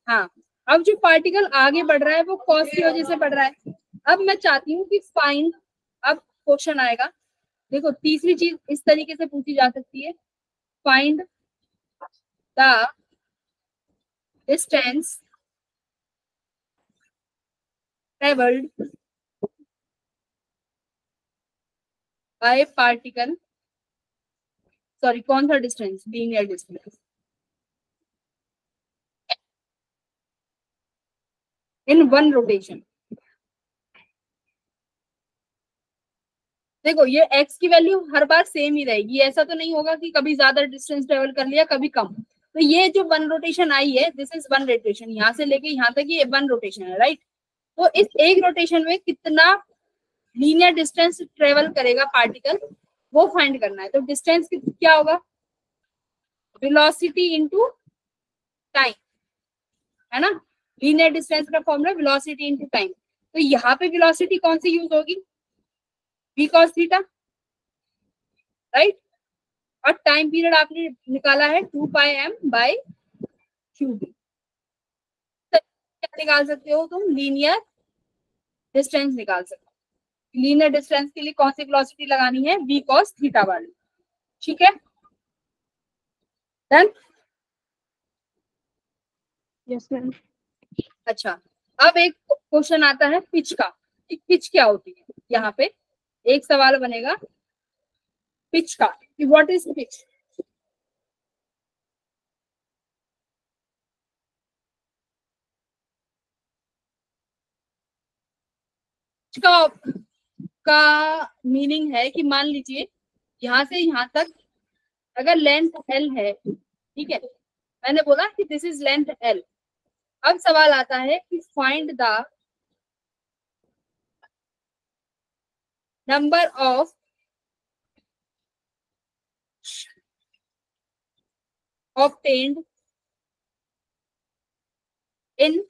हाँ, अब जो पार्टिकल आगे बढ़ रहा है वो कॉस की वजह से बढ़ रहा है। अब मैं चाहती हूँ कि फाइंड, अब क्वेश्चन आएगा, देखो तीसरी चीज इस तरीके से पूछी जा सकती है, find the distance travelled by particle, sorry कौन सा distance, linear distance in one rotation. देखो ये x की वैल्यू हर बार सेम ही रहेगी, ऐसा तो नहीं होगा कि कभी ज्यादा डिस्टेंस ट्रेवल कर लिया कभी कम। तो ये जो वन रोटेशन आई है, दिस इज वन रोटेशन, यहाँ से लेके यहाँ तक ये वन रोटेशन है, राइट। तो इस एक रोटेशन में कितना लीनियर डिस्टेंस ट्रेवल करेगा पार्टिकल, वो फाइंड करना है। तो डिस्टेंस क्या होगा, वेलोसिटी इंटू टाइम, है ना। लीनियर डिस्टेंस का फॉर्मूला वेलोसिटी इंटू टाइम। तो यहाँ पे वेलोसिटी कौन सी यूज होगी, v cos थीटा, राइट। और टाइम पीरियड आपने निकाला है 2 πm/qb। क्या निकाल सकते हो तुम, लीनियर डिस्टेंस निकाल सकते हो। लीनियर डिस्टेंस के लिए कौन सी वेलोसिटी लगानी है, v cos थीटा वाली, ठीक है, डन। Yes ma'am. अच्छा, अब एक क्वेश्चन आता है पिच का, पिच क्या होती है, यहाँ पे एक सवाल बनेगा पिच का कि व्हाट इज पिच। का का मीनिंग है कि मान लीजिए यहाँ से यहाँ तक अगर लेंथ एल है, ठीक है, मैंने बोला कि दिस इज लेंथ एल। अब सवाल आता है कि find the number of obtained in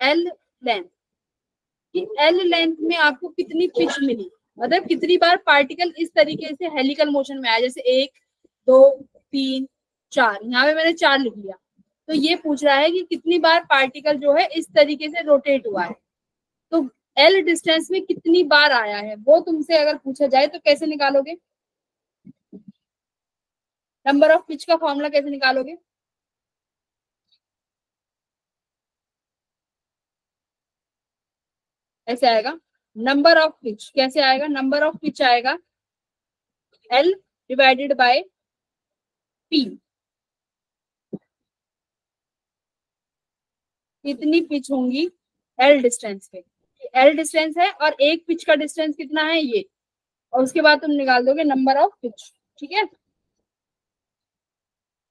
L length, कि एल लेंथ में आपको कितनी पिच मिली, मतलब कितनी बार पार्टिकल इस तरीके से हेलिकल मोशन में आया, जैसे 1 2 3 4, यहाँ पे मैंने 4 लिख लिया। तो ये पूछ रहा है कि कितनी बार पार्टिकल जो है इस तरीके से रोटेट हुआ है, तो एल डिस्टेंस में कितनी बार आया है वो तुमसे अगर पूछा जाए तो कैसे निकालोगे, नंबर ऑफ पिच का फॉर्मूला कैसे निकालोगे। ऐसे आएगा, नंबर ऑफ पिच कैसे आएगा, नंबर ऑफ पिच आएगा एल डिवाइडेड बाय पी। कितनी पिच होंगी एल डिस्टेंस पे, एल डिस्टेंस है और एक पिच का डिस्टेंस कितना है ये, और उसके बाद तुम निकाल दोगे नंबर ऑफ पिच, ठीक है।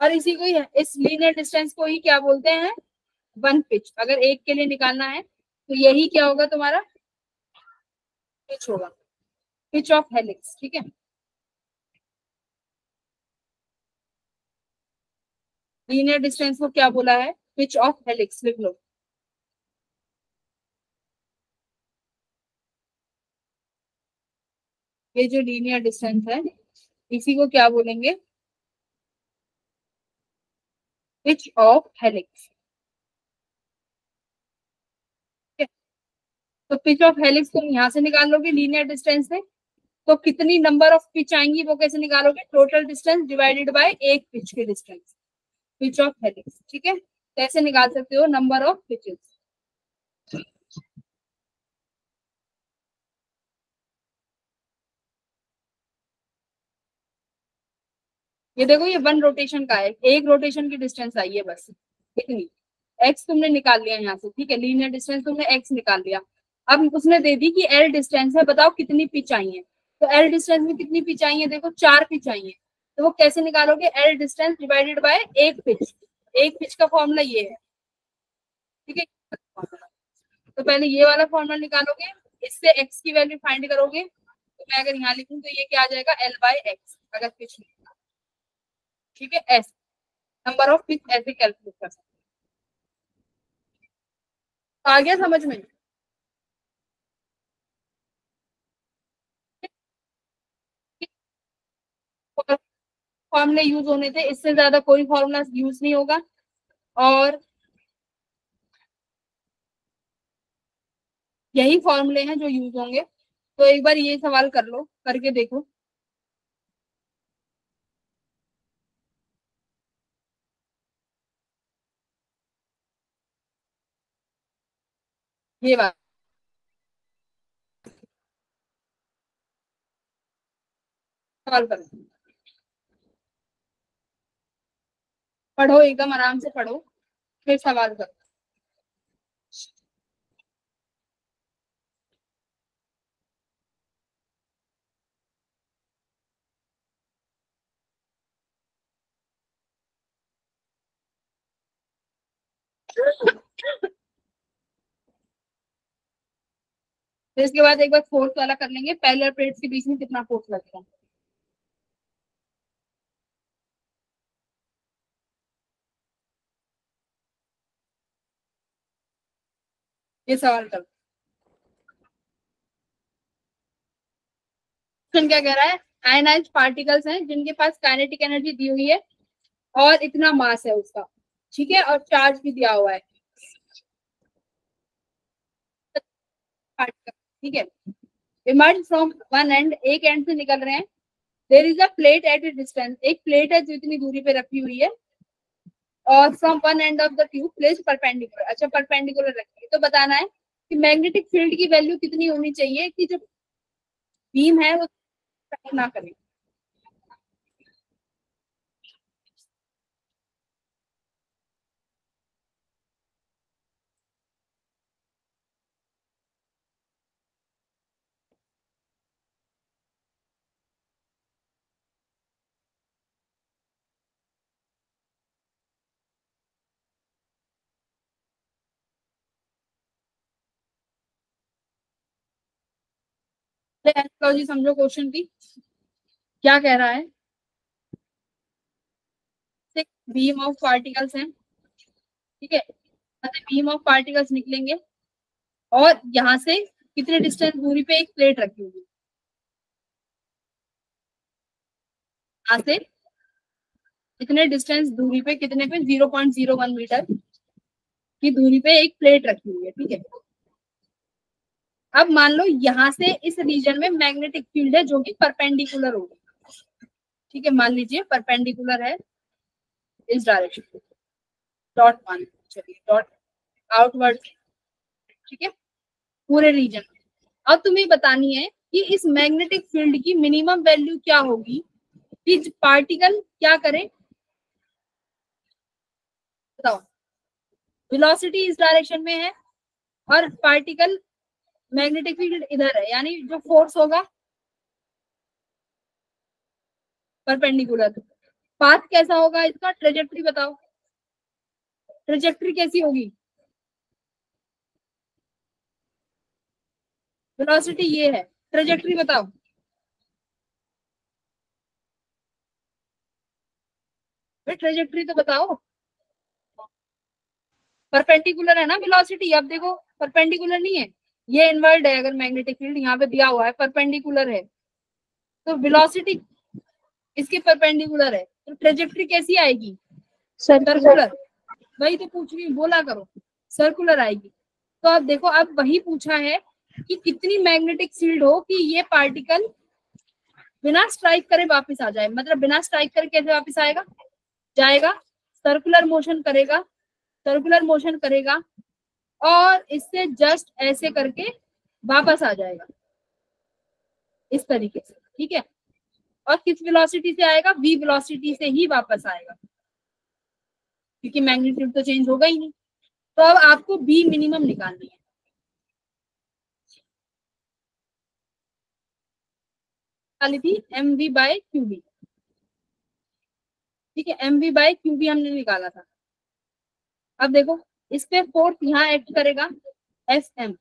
और इसी को ही, इस लीनियर डिस्टेंस को ही क्या बोलते हैं, वन पिच। अगर एक के लिए निकालना है तो यही क्या होगा तुम्हारा, पिच होगा, पिच ऑफ हेलिक्स, ठीक है। लीनियर डिस्टेंस को क्या बोला है, पिच ऑफ हेलिक्स, लिख लो। ये जो लीनियर डिस्टेंस है इसी को क्या बोलेंगे, पिच ऑफ हेलिक्स। तो पिच ऑफ हेलिक्स तुम यहाँ से निकाल लोगे लीनियर डिस्टेंस से, तो कितनी नंबर ऑफ पिच आएंगी वो कैसे निकालोगे, टोटल डिस्टेंस डिवाइडेड बाय एक पिच के डिस्टेंस, पिच ऑफ हेलिक्स, ठीक है। कैसे निकाल सकते हो, नंबर ऑफ पिचेस। ये देखो ये वन रोटेशन का है, एक रोटेशन की डिस्टेंस आई है बस इतनी, एक्स तुमने निकाल लिया यहाँ से, ठीक है, लीनियर डिस्टेंस तुमने एक्स निकाल लिया। अब उसने दे दी कि एल डिस्टेंस है, बताओ कितनी पिच आई है। तो एल डिस्टेंस में कितनी पिच आई है, देखो 4 पिच आई है। तो वो कैसे निकालोगे, एल डिस्टेंस डिवाइडेड बाय एक पिच, एक पिच का फॉर्मूला ये है, ठीक है। तो पहले ये वाला फॉर्मूला निकालोगे, इससे एक्स की वैल्यू फाइंड करोगे। तो मैं अगर यहाँ लिखूं तो ये क्या आ जाएगा, एल बाय एक्स, अगर पिच लिखा, ठीक है। एस नंबर ऑफ पिच ऐसे कैलकुलेट कर सकते हैं। आ गया समझ में। फॉर्मूले यूज होने थे, इससे ज्यादा कोई फॉर्मूला यूज नहीं होगा। और यही फॉर्मूले हैं जो यूज होंगे। तो एक बार ये सवाल कर लो, करके देखो। ये बात सवाल करो, पढ़ो एकदम आराम से पढ़ो, फिर सवाल करो। फिर इसके बाद एक बार फोर्स वाला कर लेंगे, पैरेलल प्लेट्स के बीच में कितना फोर्स लगेगा। ये सवाल करो। क्वेश्चन क्या कह रहा है, आयनाइज्ड पार्टिकल्स हैं जिनके पास काइनेटिक एनर्जी दी हुई है और इतना मास है उसका, ठीक है, और चार्ज भी दिया हुआ है, ठीक है। इमर्ज फ्रॉम वन एंड, एक एंड से निकल रहे हैं। There is a plate at a distance, एक प्लेट है जो इतनी दूरी पे रखी हुई है, और from one end of the tube place perpendicular, अच्छा परपेंडिकुलर रखी है। तो बताना है कि मैग्नेटिक फील्ड की वैल्यू कितनी होनी चाहिए कि जो बीम है वो ना करे। एस्ट्रोलॉजी समझो क्वेश्चन की क्या कह रहा है। बीम ऑफ पार्टिकल्स हैं, ठीक है, बीम ऑफ पार्टिकल्स निकलेंगे और यहाँ से कितने डिस्टेंस दूरी पे एक प्लेट रखी होगी, यहाँ से कितने डिस्टेंस दूरी पे, कितने पे 0.01 मीटर की दूरी पे एक प्लेट रखी हुई है, ठीक है। अब मान लो यहाँ से इस रीजन में मैग्नेटिक फील्ड है जो कि परपेंडिकुलर होगी, ठीक है, मान लीजिए परपेंडिकुलर है इस डायरेक्शन में, डॉट मान चलिए, डॉट आउटवर्ड, ठीक है, पूरे रीजन में। अब तुम्हें बतानी है कि इस मैग्नेटिक फील्ड की मिनिमम वैल्यू क्या होगी कि पार्टिकल क्या करे, बताओ। वेलोसिटी इस डायरेक्शन में है और पार्टिकल मैग्नेटिक फील्ड इधर है, यानी जो फोर्स होगा परपेंडिकुलर। पाथ कैसा होगा इसका, ट्रेजेक्ट्री बताओ, ट्रेजेक्ट्री कैसी होगी? वेलोसिटी ये है, ट्रेजेक्ट्री बताओ। भाई ट्रेजेक्ट्री तो बताओ। परपेंडिकुलर है ना वेलोसिटी, अब देखो परपेंडिकुलर नहीं है, ये इनवर्ड है, अगर मैग्नेटिक फील्ड यहाँ पे दिया हुआ है परपेंडिकुलर है, तो वेलोसिटी इसके परपेंडिकुलर है, तो ट्रेजेक्ट्री कैसी आएगी? सर्कुलर। वही तो पूछ रही हूँ, बोला करो, सर्कुलर आएगी। तो अब देखो, अब वही पूछा है कि कितनी मैग्नेटिक फील्ड हो कि ये पार्टिकल बिना स्ट्राइक करे वापस आ जाए, मतलब बिना स्ट्राइक करे कैसे वापस आएगा, जाएगा, सर्कुलर मोशन करेगा, सर्कुलर मोशन करेगा और इससे जस्ट ऐसे करके वापस आ जाएगा, इस तरीके से, ठीक है। और किस वेलोसिटी से आएगा, v वेलोसिटी से ही वापस आएगा, क्योंकि मैग्नीट्यूड तो चेंज होगा ही नहीं। तो अब आपको b मिनिमम निकालनी है। निकाली थी mv बाय qb, ठीक है, mv बाय qb हमने निकाला था। अब देखो इस पे फोर्स यहाँ एक्ट करेगा Fm,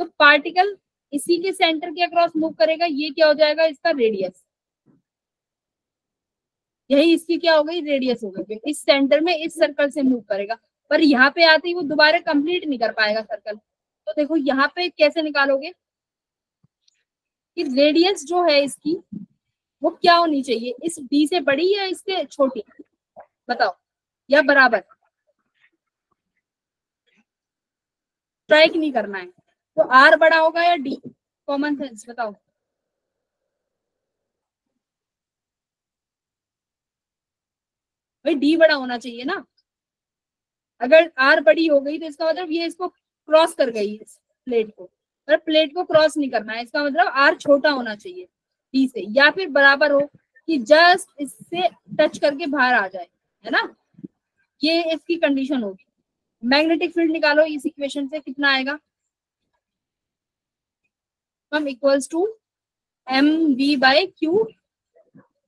तो पार्टिकल इसी के सेंटर के अक्रॉस मूव करेगा, ये क्या हो जाएगा इसका रेडियस, यही इसकी क्या हो गई, रेडियस हो गई। इस सेंटर में इस सर्कल से मूव करेगा, पर यहाँ पे आते ही वो दोबारा कंप्लीट नहीं कर पाएगा सर्कल। तो देखो यहाँ पे कैसे निकालोगे कि रेडियस जो है इसकी वो क्या होनी चाहिए, इस डी से बड़ी या इससे छोटी, बताओ, या बराबर, स्ट्राइक नहीं करना है, तो आर बड़ा होगा या डी, कॉमन सेंस बताओ। भाई डी बड़ा होना चाहिए ना, अगर आर बड़ी हो गई तो इसका मतलब ये इसको क्रॉस कर गई इस प्लेट को, पर प्लेट को क्रॉस नहीं करना है, इसका मतलब आर छोटा होना चाहिए डी से, या फिर बराबर हो कि जस्ट इससे टच करके बाहर आ जाए, है ना, ये इसकी कंडीशन होगी। मैग्नेटिक फील्ड निकालो इस इक्वेशन से, कितना आएगा, हम equals to M V by Q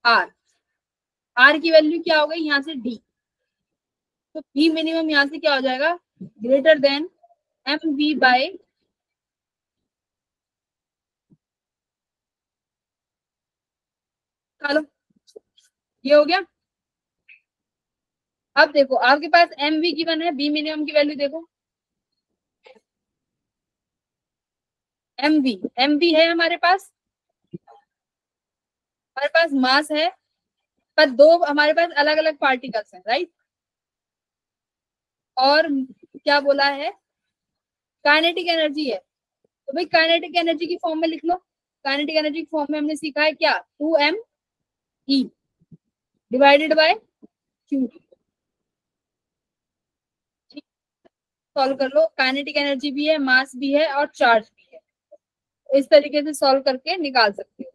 R, R की वैल्यू क्या हो गई यहाँ से डी, तो v मिनिमम यहाँ से क्या हो जाएगा, greater than M V by, चलो ये हो गया। अब देखो आपके पास एम वी गिवन है, बी मिनिमम की वैल्यू देखो, एम वी है हमारे पास मास है, पर दो हमारे पास अलग अलग पार्टिकल्स हैं, राइट। और क्या बोला है, काइनेटिक एनर्जी है, तो भाई काइनेटिक एनर्जी की फॉर्म में लिख लो, काइनेटिक एनर्जी की फॉर्म में हमने सीखा है क्या, 2m e divided by q, solve कर लो, काइनेटिक एनर्जी भी है, मास भी है और चार्ज भी है, इस तरीके से सॉल्व करके निकाल सकते हो।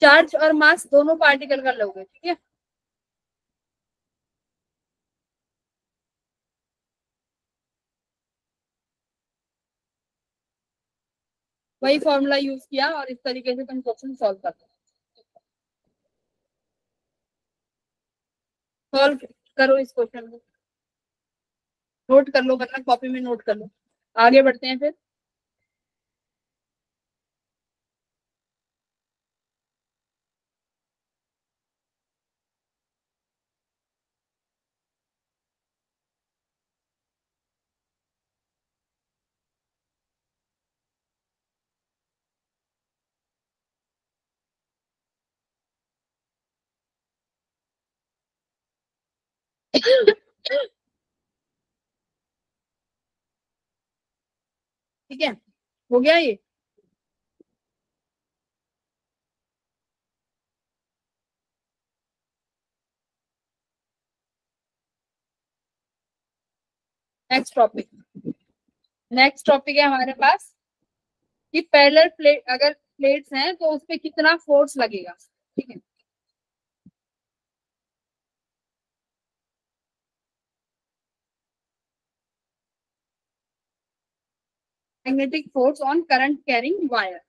चार्ज और मास दोनों पार्टिकल का लोगे, ठीक है। वही फॉर्मूला यूज किया और इस तरीके से तुम क्वेश्चन सॉल्व कर दो, सॉल्व करो इस क्वेश्चन को, नोट कर लो, मतलब कॉपी में नोट कर लो। आगे बढ़ते हैं फिर। ठीक है, हो गया ये। नेक्स्ट टॉपिक है हमारे पास कि पैरेलल प्लेट, अगर प्लेट्स हैं तो उस पर कितना फोर्स लगेगा, ठीक है। Magnetic force on current carrying wire.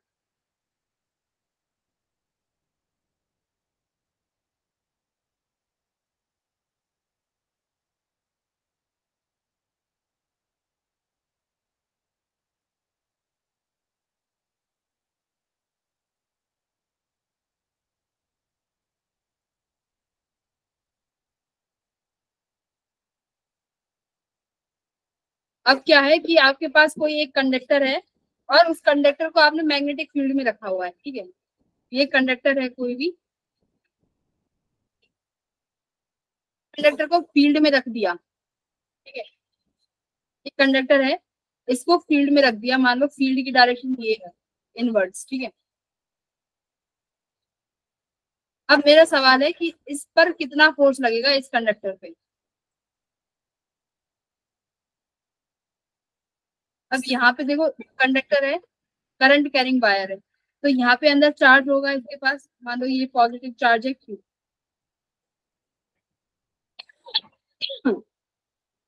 अब क्या है कि आपके पास कोई एक कंडक्टर है और उस कंडक्टर को आपने मैग्नेटिक फील्ड में रखा हुआ है, ठीक है। ये कंडक्टर है, कोई भी कंडक्टर को फील्ड में रख दिया, ठीक है। ये कंडक्टर है, इसको फील्ड में रख दिया, मान लो फील्ड की डायरेक्शन ये है, इनवर्ड्स, ठीक है। अब मेरा सवाल है कि इस पर कितना फोर्स लगेगा इस कंडक्टर पे। अब यहाँ पे देखो कंडक्टर है, करंट कैरिंग वायर है, तो यहाँ पे अंदर चार्ज होगा इसके पास, मान लो ये पॉजिटिव चार्ज है Q।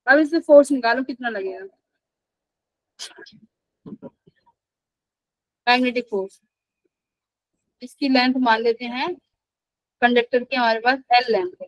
अब इससे फोर्स निकालो कितना लगेगा, मैग्नेटिक फोर्स। इसकी लेंथ मान लेते हैं, कंडक्टर की हमारे पास L लेंथ है।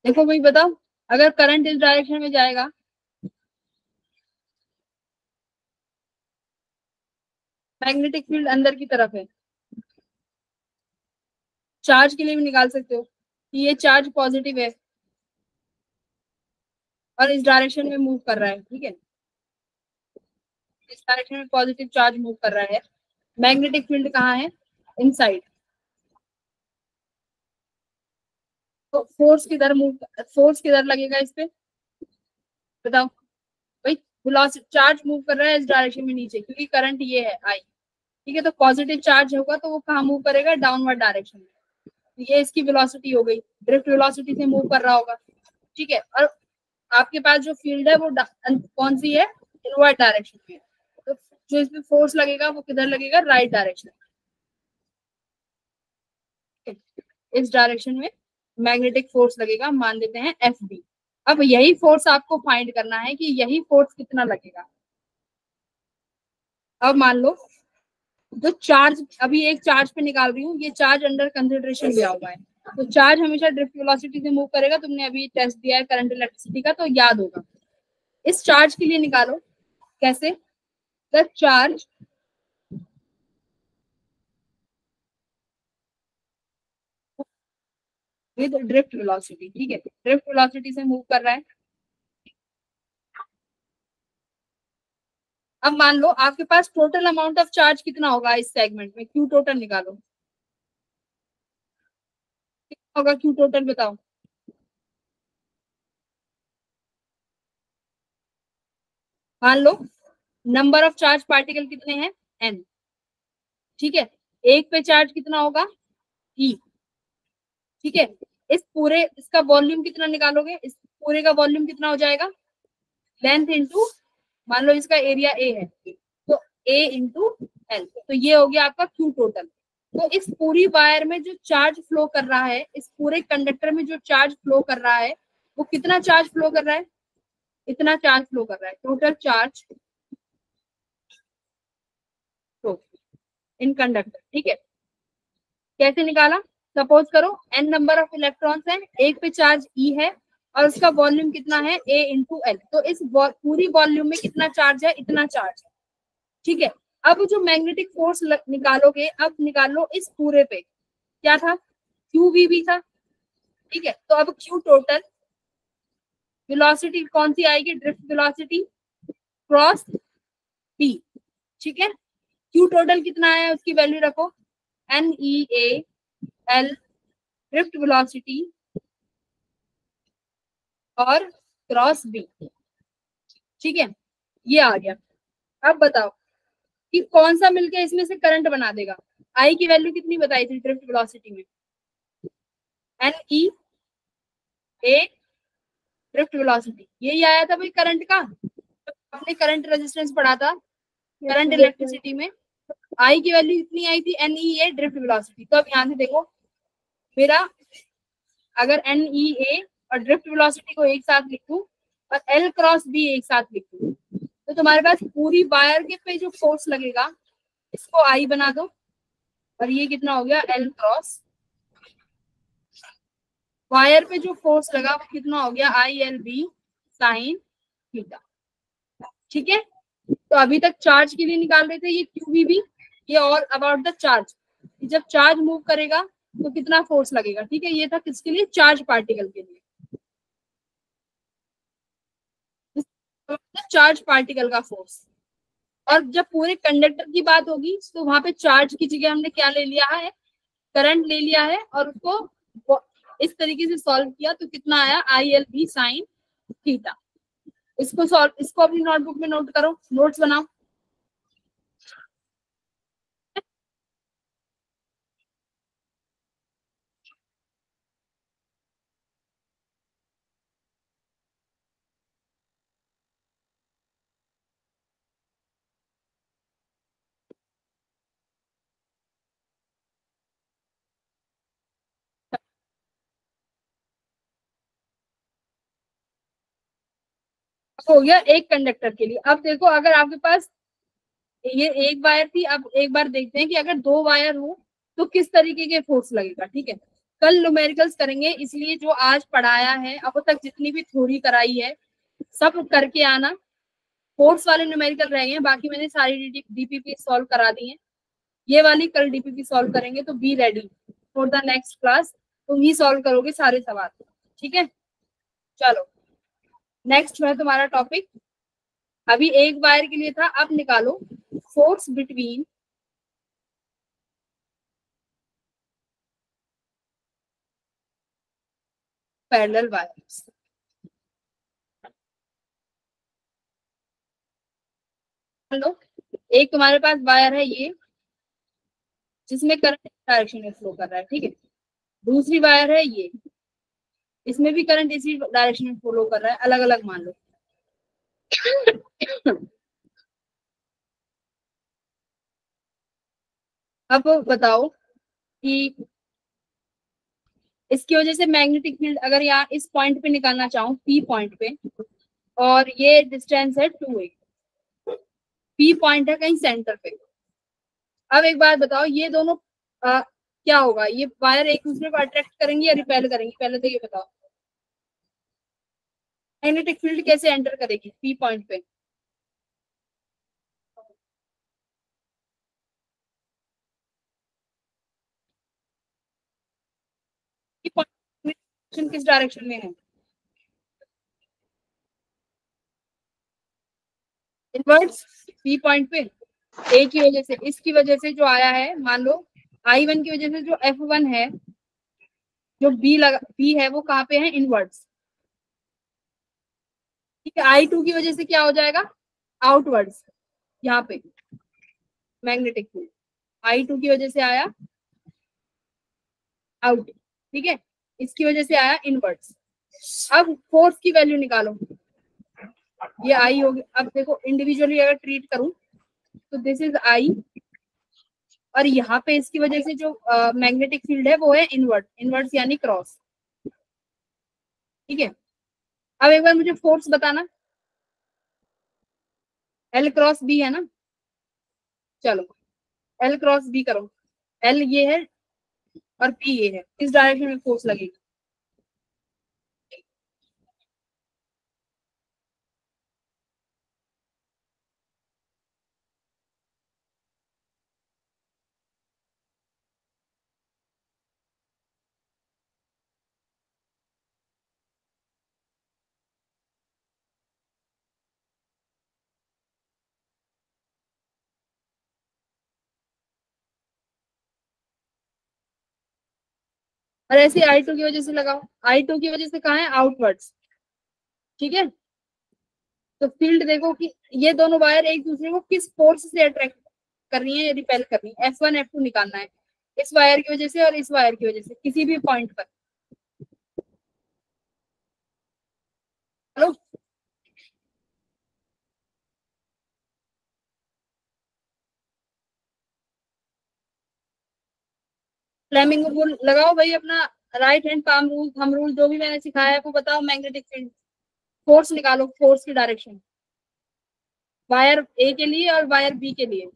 देखो भाई बताओ, अगर करंट इस डायरेक्शन में जाएगा, मैग्नेटिक फील्ड अंदर की तरफ है। चार्ज के लिए भी निकाल सकते हो कि ये चार्ज पॉजिटिव है और इस डायरेक्शन में मूव कर रहा है, ठीक है। इस डायरेक्शन में पॉजिटिव चार्ज मूव कर रहा है। मैग्नेटिक फील्ड कहाँ है, इनसाइड। तो फोर्स किधर लगेगा इस पे, बताओ भाई। वेलोसिटी, चार्ज मूव कर रहा है इस डायरेक्शन में नीचे, क्योंकि करंट ये है आई, ठीक है। तो पॉजिटिव चार्ज होगा तो वो कहाँ मूव करेगा, डाउनवर्ड डायरेक्शन में। तो ये इसकी वेलोसिटी हो गई, ड्रिफ्ट वेलोसिटी से मूव कर रहा होगा, ठीक है। और आपके पास जो फील्ड है वो कौन सी है, इनवर्ड डायरेक्शन में। तो जो इसमें फोर्स लगेगा वो किधर लगेगा, राइट डायरेक्शन में। इस डायरेक्शन में मैग्नेटिक फोर्स लगेगा, मान लेते हैं एफ बी। अब यही फोर्स आपको फाइंड करना है कि यही फोर्स कितना लगेगा। अब मान लो जो चार्ज, अभी एक चार्ज पे निकाल रही हूँ, ये चार्ज अंडर कंसिडरेशन लिया हुआ है। तो चार्ज हमेशा ड्रिफ्ट वेलोसिटी से मूव करेगा, तुमने अभी टेस्ट दिया है करंट इलेक्ट्रिसिटी का, तो याद होगा। इस चार्ज के लिए निकालो, कैसे, the charge with drift velocity, ठीक है। ड्रिफ्ट वेलोसिटी से मूव कर रहा है। अब मान लो आपके पास टोटल अमाउंट ऑफ चार्ज कितना होगा इस सेगमेंट में, क्यू टोटल निकालो, कितना होगा क्यू टोटल, बताओ। मान लो नंबर ऑफ चार्ज पार्टिकल कितने हैं, n, ठीक है। एक पे चार्ज कितना होगा, e, ठीक है। इस पूरे, इसका वॉल्यूम कितना निकालोगे, इस पूरे का वॉल्यूम कितना हो जाएगा, लेंथ इंटू, मान लो इसका एरिया ए है, तो ए इंटू एल, तो ये हो गया आपका क्यू टोटल। तो इस पूरी वायर में जो चार्ज फ्लो कर रहा है, इस पूरे कंडक्टर में जो चार्ज फ्लो कर रहा है, वो कितना चार्ज फ्लो कर रहा है, इतना चार्ज फ्लो कर रहा है, टोटल चार्ज इन कंडक्टर, ठीक है। कैसे निकाला, सपोज करो n नंबर ऑफ इलेक्ट्रॉन्स हैं, एक पे चार्ज E है और उसका वॉल्यूम कितना है A इंटू एल। तो इस पूरी वॉल्यूम में कितना चार्ज है, इतना चार्ज है, ठीक है। अब जो मैग्नेटिक फोर्स निकालोगे, अब निकालो इस पूरे पे, क्या था, क्यू भी था, ठीक है। तो अब क्यू टोटल वेलोसिटी कौन सी आएगी, ड्रिफ्ट वेलोसिटी क्रॉस बी, ठीक है। क्यू टोटल कितना है उसकी वैल्यू रखो, N E A L drift velocity और क्रॉस बी, ठीक है। ये आ गया। अब बताओ कि कौन सा मिलके इसमें से करंट बना देगा। आई की वैल्यू कितनी बताई थी ड्रिफ्ट वेलोसिटी में, एन ई ए ड्रिफ्ट वेलोसिटी। यही आया था भाई करंट का, आपने करंट रेजिस्टेंस पढ़ा था करंट इलेक्ट्रिसिटी में। आई की वैल्यू इतनी आई थी, एन ई ए ड्रिफ्ट वेलोसिटी। तो अब यहाँ से देखो मेरा, अगर एन ई ए और ड्रिफ्ट वेलोसिटी को एक साथ लिखूं और एल क्रॉस बी एक साथ लिखूं, तो तुम्हारे पास पूरी वायर के पे जो फोर्स लगेगा इसको आई बना दो, और ये कितना हो गया एल क्रॉस। वायर पे जो फोर्स लगा वो कितना हो गया I L B sine theta. ठीक है, तो अभी तक चार्ज के लिए निकाल रहे थे ये क्यू भी, ये ऑल अबाउट द चार्ज। जब चार्ज मूव करेगा तो कितना फोर्स लगेगा। ठीक है, ये था किसके लिए, चार्ज पार्टिकल के लिए, चार्ज पार्टिकल का फोर्स। और जब पूरे कंडक्टर की बात होगी तो वहां पे चार्ज की जगह हमने क्या ले लिया है, करंट ले लिया है, और उसको इस तरीके से सॉल्व किया तो कितना आया I L B sine theta. इसको अपनी नोटबुक में नोट करो, नोट्स बनाओ। हो गया एक कंडक्टर के लिए। अब देखो अगर आपके पास ये एक वायर थी, अब एक बार देखते हैं कि अगर दो वायर हो तो किस तरीके के फोर्स लगेगा। ठीक है, कल न्यूमेरिकल्स करेंगे, इसलिए जो आज पढ़ाया है अब तक जितनी भी थ्योरी कराई है सब करके आना। फोर्स वाले न्यूमेरिकल रह गए हैं, बाकी मैंने सारी डीपीपी सॉल्व करा दी है। ये वाली कल डीपीपी सॉल्व करेंगे, तो be ready for the next class. तुम ही सॉल्व करोगे सारे सवाल। ठीक है, चलो नेक्स्ट है तुम्हारा टॉपिक। अभी एक वायर के लिए था, अब निकालो फोर्स बिटवीन पैरेलल वायर्स। लो, एक तुम्हारे पास वायर है ये जिसमें करंट डायरेक्शन में फ्लो कर रहा है। ठीक है, दूसरी वायर है ये, इसमें भी करंट इसी डायरेक्शन में फ्लो कर रहा है, अलग अलग मान लो। अब बताओ कि इसकी वजह से मैग्नेटिक फील्ड अगर यहाँ इस पॉइंट पे निकालना चाहूँ, पी पॉइंट पे, और ये डिस्टेंस है 2a, पी पॉइंट है कहीं सेंटर पे। अब एक बात बताओ, ये दोनों क्या होगा, ये वायर एक दूसरे को अट्रैक्ट करेंगे या रिपेल करेंगे, पहले तो ये बताओ। मैग्नेटिक फील्ड कैसे एंटर करेगी पी पॉइंट पे, पी पॉइंट किस डायरेक्शन में है, इनवर्ट्स पी पॉइंट पे। ए की वजह से, इसकी वजह से जो आया है, मान लो I1 की वजह से जो F1 है, जो बी है वो कहाँ पे है, इनवर्ट्स। ठीक है, I2 की वजह से क्या हो जाएगा, आउटवर्ड्स, यहाँ पे मैग्नेटिक फील्ड I2 की वजह से आया आउट। ठीक है, इसकी वजह से आया इनवर्ट्स। अब फोर्स की वैल्यू निकालो, ये आई होगी। अब देखो इंडिविजुअली अगर ट्रीट करूं तो दिस इज आई, और यहाँ पे इसकी वजह से जो मैग्नेटिक फील्ड है वो है इनवर्ट, इनवर्ट यानी क्रॉस। ठीक है, अब एक बार मुझे फोर्स बताना, एल क्रॉस बी है ना, चलो एल क्रॉस बी करो। एल ये है और बी ये है, किस डायरेक्शन में फोर्स लगेगी। और ऐसे I2 की वजह से लगाओ, I2 की वजह से कहाँ है, आउटवर्ड्स। ठीक है, तो फील्ड देखो कि ये दोनों वायर एक दूसरे को किस फोर्स से अट्रैक्ट कर रही है, रिपेल कर रही है। F1 F2 निकालना है, इस वायर की वजह से और इस वायर की वजह से, किसी भी पॉइंट पर। हेलो, फ्लेमिंगो रूल लगाओ भाई अपना। Right hand palm rule, thumb rule, जो भी मैंने सिखाया है वो बताओ। मैग्नेटिक फील्ड फोर्स निकालो, फोर्स की डायरेक्शन वायर ए के लिए और वायर बी के लिए।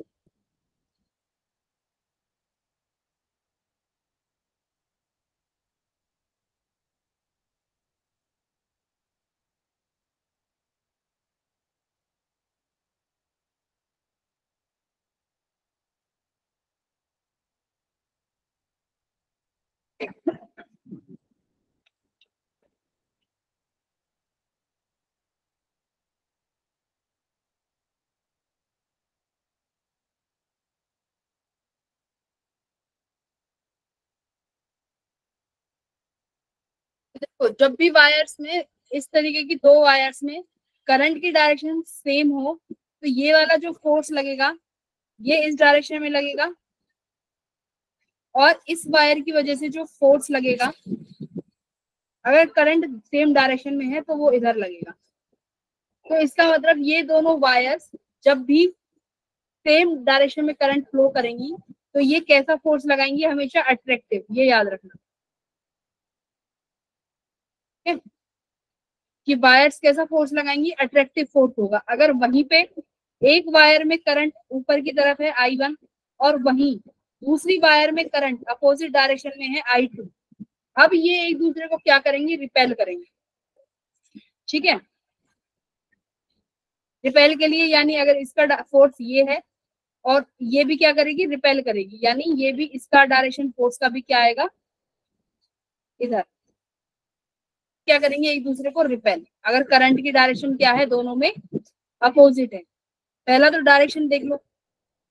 देखो, जब भी वायर्स में इस तरीके की दो वायर्स में करंट की डायरेक्शन सेम हो, तो ये वाला जो फोर्स लगेगा ये इस डायरेक्शन में लगेगा, और इस वायर की वजह से जो फोर्स लगेगा, अगर करंट सेम डायरेक्शन में है तो वो इधर लगेगा। तो इसका मतलब ये दोनों वायर्स जब भी सेम डायरेक्शन में करंट फ्लो करेंगी तो ये कैसा फोर्स लगाएंगी, हमेशा अट्रैक्टिव, ये याद रखना। ठीक है, कि वायर्स कैसा फोर्स लगाएंगी, अट्रैक्टिव फोर्स होगा। अगर वहीं पे एक वायर में करंट ऊपर की तरफ है I1, और वहीं दूसरी वायर में करंट अपोजिट डायरेक्शन में है I2, अब ये एक दूसरे को क्या करेंगे, रिपेल करेंगे। ठीक है, रिपेल के लिए यानी अगर इसका फोर्स ये है और ये भी क्या करेगी, रिपेल करेगी, यानी ये भी इसका डायरेक्शन फोर्स का भी क्या आएगा, इधर। क्या करेंगे, एक दूसरे को रिपेल। अगर करंट की डायरेक्शन क्या है, दोनों में अपोजिट है। पहला तो डायरेक्शन देख लो,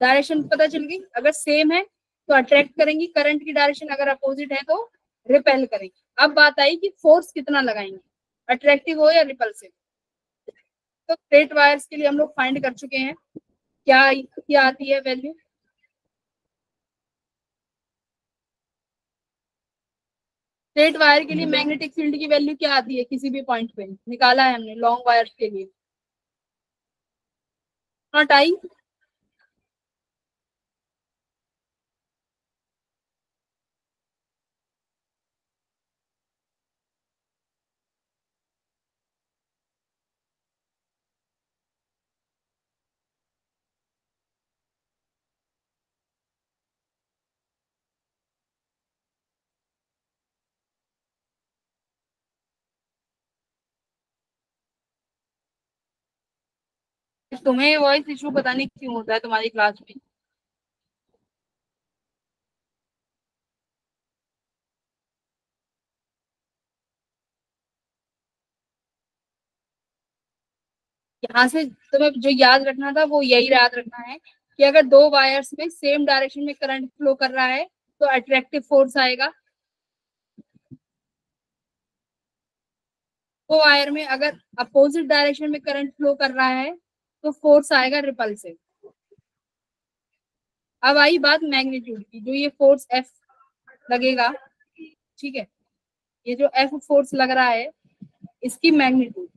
डायरेक्शन पता चल गई। अगर सेम है तो अट्रैक्ट करेंगी, करंट की डायरेक्शन अगर अपोजिट है तो रिपेल करेंगी। अब बात आई कि फोर्स कितना लगाएंगे, अट्रैक्टिव हो या रिपल्सिव। तो स्ट्रेट वायर्स के लिए हम लोग फाइंड कर चुके हैं क्या क्या आती है वैल्यू। स्ट्रेट वायर के लिए मैग्नेटिक फील्ड की वैल्यू क्या आती है, किसी भी पॉइंट पे निकाला है हमने लॉन्ग वायर्स के लिए, नॉट आई। तुम्हें वॉइस इशू पता नहीं क्यों होता है तुम्हारी क्लास में। यहाँ से तुम्हें जो याद रखना था वो यही याद रखना है कि अगर दो वायर्स में सेम डायरेक्शन में करंट फ्लो कर रहा है तो अट्रैक्टिव फोर्स आएगा। दो वायर में अगर अपोजिट डायरेक्शन में करंट फ्लो कर रहा है तो फोर्स आएगा रिपल्सिव। अब आई बात मैग्नीट्यूड की, जो ये फोर्स एफ लगेगा, ठीक है, ये जो एफ फोर्स लग रहा है इसकी मैग्नीट्यूड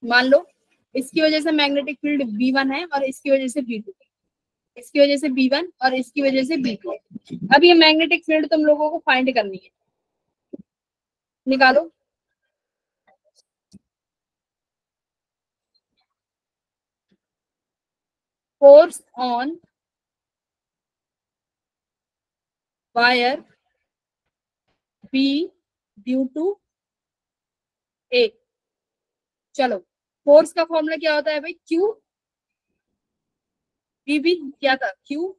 मान लो, इसकी वजह से मैग्नेटिक फील्ड V1 है और इसकी वजह से V2, इसकी वजह से B1 और इसकी वजह से B2। अब ये मैग्नेटिक फील्ड तुम लोगों को फाइंड करनी है, निकालो। Force on wire B due to A। चलो, फोर्स का फॉर्मूला क्या होता है भाई, Q B क्या था, Q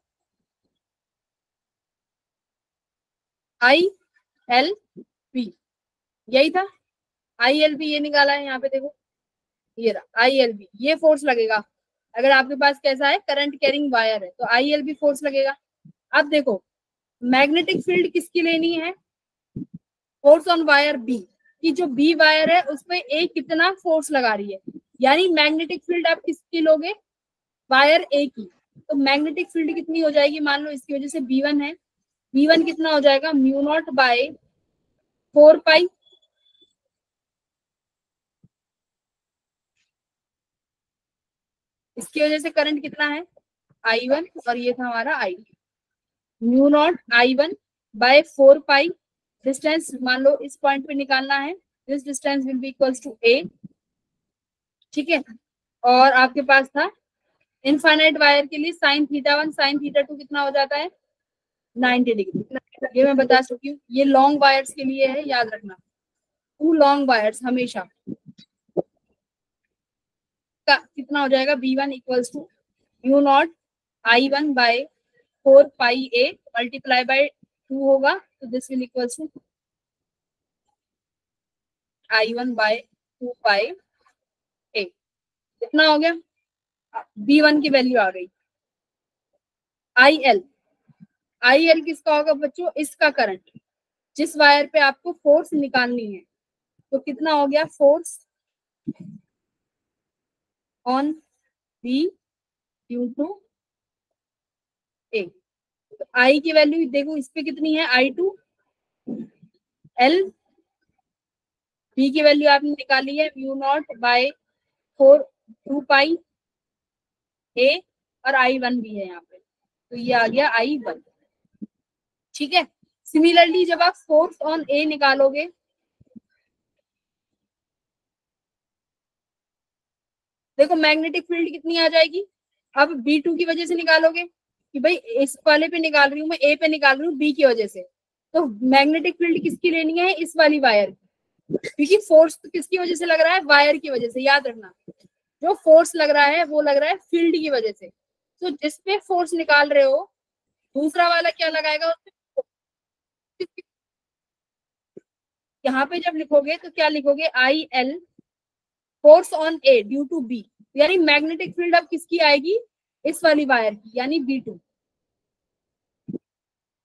ILB, यही था। ILB ये निकाला है यहाँ पे देखो, ये रहा ILB, ये फोर्स लगेगा। अगर आपके पास कैसा है, करंट कैरिंग वायर है तो ILB फोर्स लगेगा। अब देखो, मैग्नेटिक फील्ड किसकी लेनी है, फोर्स ऑन वायर बी, की जो बी वायर है उसमें ए कितना फोर्स लगा रही है, यानी मैग्नेटिक फील्ड आप किसकी लोगे, वायर ए की। तो मैग्नेटिक फील्ड कितनी हो जाएगी, मान लो इसकी वजह से B1 है, B1 कितना हो जाएगा, म्यू नॉट बाय 4 पाई इसकी वजह से करंट कितना है I1 और ये था हमारा I2। Mu naught I1 by 4 pi, distance मान लो इस पॉइंट पे निकालना है, this distance will be equals to A, ठीक है। और आपके पास था इनफाइनाइट वायर के लिए साइन थीटा 1 साइन थीटा 2 कितना हो जाता है 90 डिग्री। ये मैं बता चुकी हूँ। ये लॉन्ग वायर्स के लिए है, याद रखना। 2 लॉन्ग वायर्स हमेशा का कितना हो जाएगा B1 equals to mu naught I1 by 4 pi A multiply by 2 होगा, तो this will equals to I1 by 2 pi A। कितना हो गया, B1 की वैल्यू आ गई। IL किसका होगा बच्चों, इसका करंट, जिस वायर पे आपको फोर्स निकालनी है। तो कितना हो गया, force on B due to A। तो I की वैल्यू देखो इस पे कितनी है I2, L B की वैल्यू आपने निकाली है mu naught by 4 2 pi A, और I1 भी है यहाँ पे, तो ये आ गया I1, ठीक है। सिमिलरली जब आप फोर्स ऑन A निकालोगे, देखो मैग्नेटिक फील्ड कितनी आ जाएगी। अब B2 की वजह से निकालोगे कि भाई इस वाले पे निकाल रही हूँ मैं, A पे निकाल रही हूँ B की वजह से, तो मैग्नेटिक फील्ड किसकी लेनी है, इस वाली वायर की, क्योंकि फोर्स तो किसकी वजह से लग रहा है, वायर की वजह से। याद रखना, जो फोर्स लग रहा है वो लग रहा है फील्ड की वजह से। तो जिसपे फोर्स निकाल रहे हो दूसरा वाला क्या लगाएगा उसपे, यहाँ पे जब लिखोगे तो क्या लिखोगे, IL force on A due to B, यानी मैग्नेटिक फील्ड अब किसकी आएगी, इस वाली वायर की, यानी B2।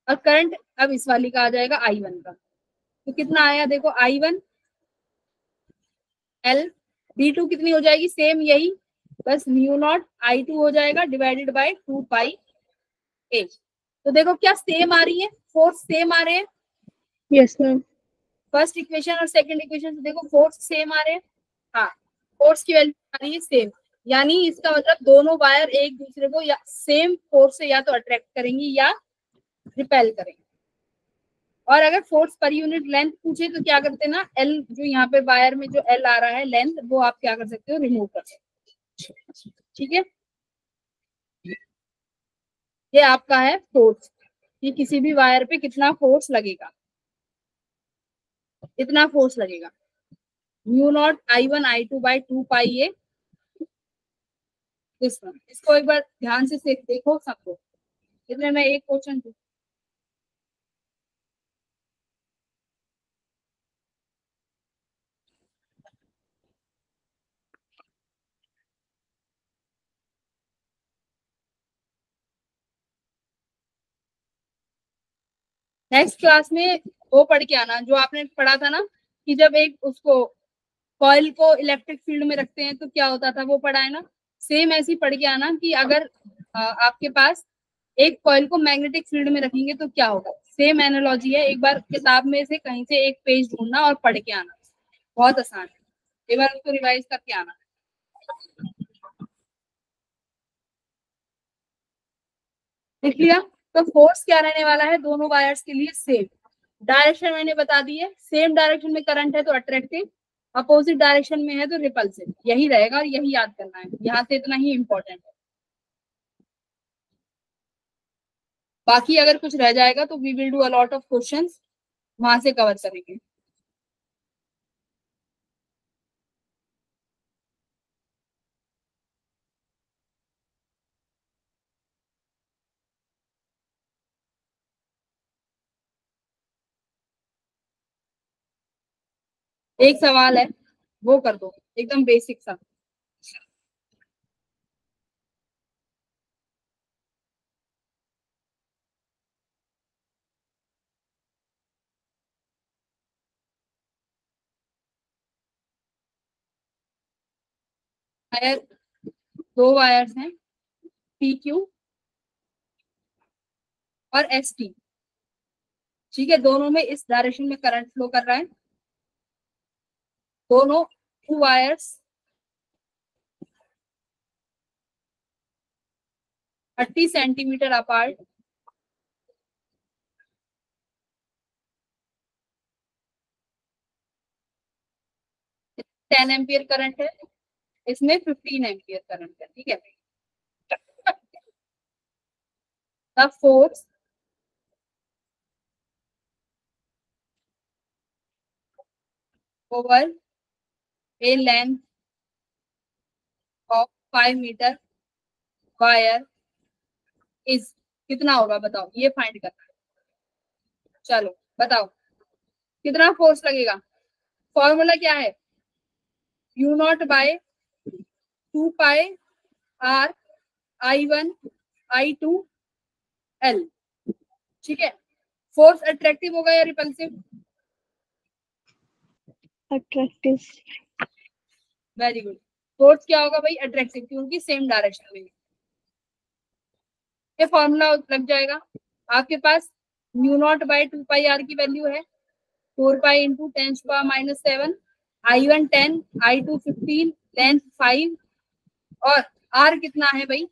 और करंट अब इस वाली का आ जाएगा I1 का। तो कितना आया देखो, I1 L B2 कितनी हो जाएगी, सेम यही, बस म्यू नॉट I2 हो जाएगा डिवाइडेड बाय 2 पाई A। तो देखो क्या सेम आ रही है, फोर्स सेम आ रहे हैं। Yes ma'am. फर्स्ट इक्वेशन और सेकंड इक्वेशन से देखो फोर्स सेम आ रहे हैं। हाँ, फोर्स की वैल्यू आ रही है सेम, यानी इसका मतलब दोनों वायर एक दूसरे को या सेम फोर्स से या तो अट्रैक्ट करेंगी या रिपेल करेंगे। और अगर फोर्स पर यूनिट लेंथ पूछे तो क्या करते हैं ना, एल जो यहाँ पे वायर में जो एल आ रहा है लेंथ, वो आप क्या कर सकते हो, रिमूव कर सकते हो, ठीक है। ये आपका है फोर्स, कि किसी भी वायर पे कितना फोर्स लगेगा, इतना फोर्स लगेगा, mu naught I1 I2 by 2 pi A। इसको एक बार ध्यान से देखो सबको, इसमें मैं एक क्वेश्चन नेक्स्ट क्लास में वो पढ़ के आना जो आपने पढ़ा था ना, कि जब एक उसको कॉइल को इलेक्ट्रिक फील्ड में रखते हैं तो क्या होता था, वो पढ़ा है ना। सेम ऐसे ही पढ़ के आना कि अगर आपके पास एक कॉइल को मैग्नेटिक फील्ड में रखेंगे तो क्या होगा। सेम एनालॉजी है, एक बार किताब में से कहीं से एक पेज ढूंढना और पढ़ के आना, बहुत आसान है, एक बार उसको रिवाइज करके आना। देख लिया, तो फोर्स क्या रहने वाला है दोनों वायर्स के लिए, सेम डायरेक्शन मैंने बता दी है, सेम डायरेक्शन में करंट है तो अट्रैक्टिव, अपोजिट डायरेक्शन में है तो रिपल्सिव, यही रहेगा और यही याद करना है, यहाँ से इतना ही इंपॉर्टेंट है। बाकी अगर कुछ रह जाएगा तो we will do a lot of questions, वहां से कवर करेंगे। एक सवाल है वो कर दो, एकदम बेसिक सा। वायर, दो वायर्स हैं पी क्यू और एस टी, ठीक है, दोनों में इस डायरेक्शन में करंट फ्लो कर रहा है, दोनों two wires 30 centimetre apart, ten ampere current है, इसमें 15 एम्पियर करंट है, ठीक है। The force over a length of 5 metre wire is, कितना होगा बताओ, ये फाइंड करना है। चलो बताओ कितना फोर्स लगेगा। फॉर्मूला क्या है, mu naught by 2 pi r I1 I2 L, ठीक है। फोर्स अट्रैक्टिव होगा या repulsive? Attractive. Very good. Force क्या होगा भाई, अट्रैक्टिव, क्योंकि सेम डायरेक्शन में। ये फॉर्मूला लग जाएगा आपके पास। Mu naught by 2 pi R की वैल्यू है 4 pi into 10⁻⁷, I1 10, I2 15, length 5, और आर कितना है भाई,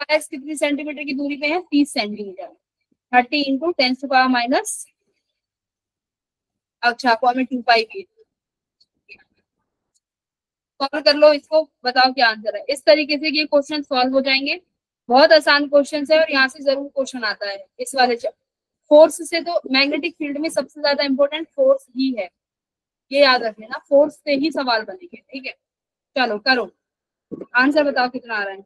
एक्स कितनी सेंटीमीटर की दूरी पे है, 30 सेंटीमीटर। 30 इंटू 10⁻⁻, अच्छा 2 पाई भी। सॉल्व कर लो इसको, बताओ क्या आंसर है। इस तरीके से ये क्वेश्चन सॉल्व हो जाएंगे। बहुत आसान क्वेश्चन है और यहाँ से जरूर क्वेश्चन आता है इस वाले। फोर्स से तो मैग्नेटिक फील्ड में सबसे ज्यादा इंपॉर्टेंट फोर्स ही है, ये याद रख लेना, फोर्स से ही सवाल बनेंगे, ठीक है। चलो करो, आंसर बताओ कितना आ रहा है।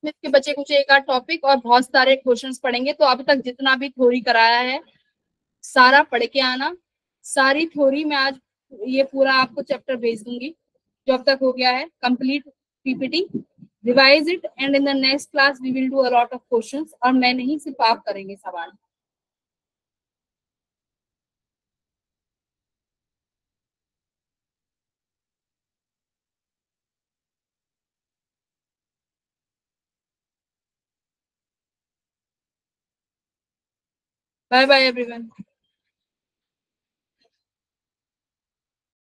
इसके बचे कुछ एक आध टॉपिक और बहुत सारे क्वेश्चंस पढ़ेंगे। तो अभी तक जितना भी थ्योरी कराया है सारा पढ़ के आना। सारी थ्योरी मैं आज ये पूरा आपको चैप्टर भेज दूंगी जो अब तक हो गया है complete PPT. Revise it and in the next class we will do a lot of questions, और मैं नहीं सिर्फ आप करेंगे सवाल। Bye bye everyone.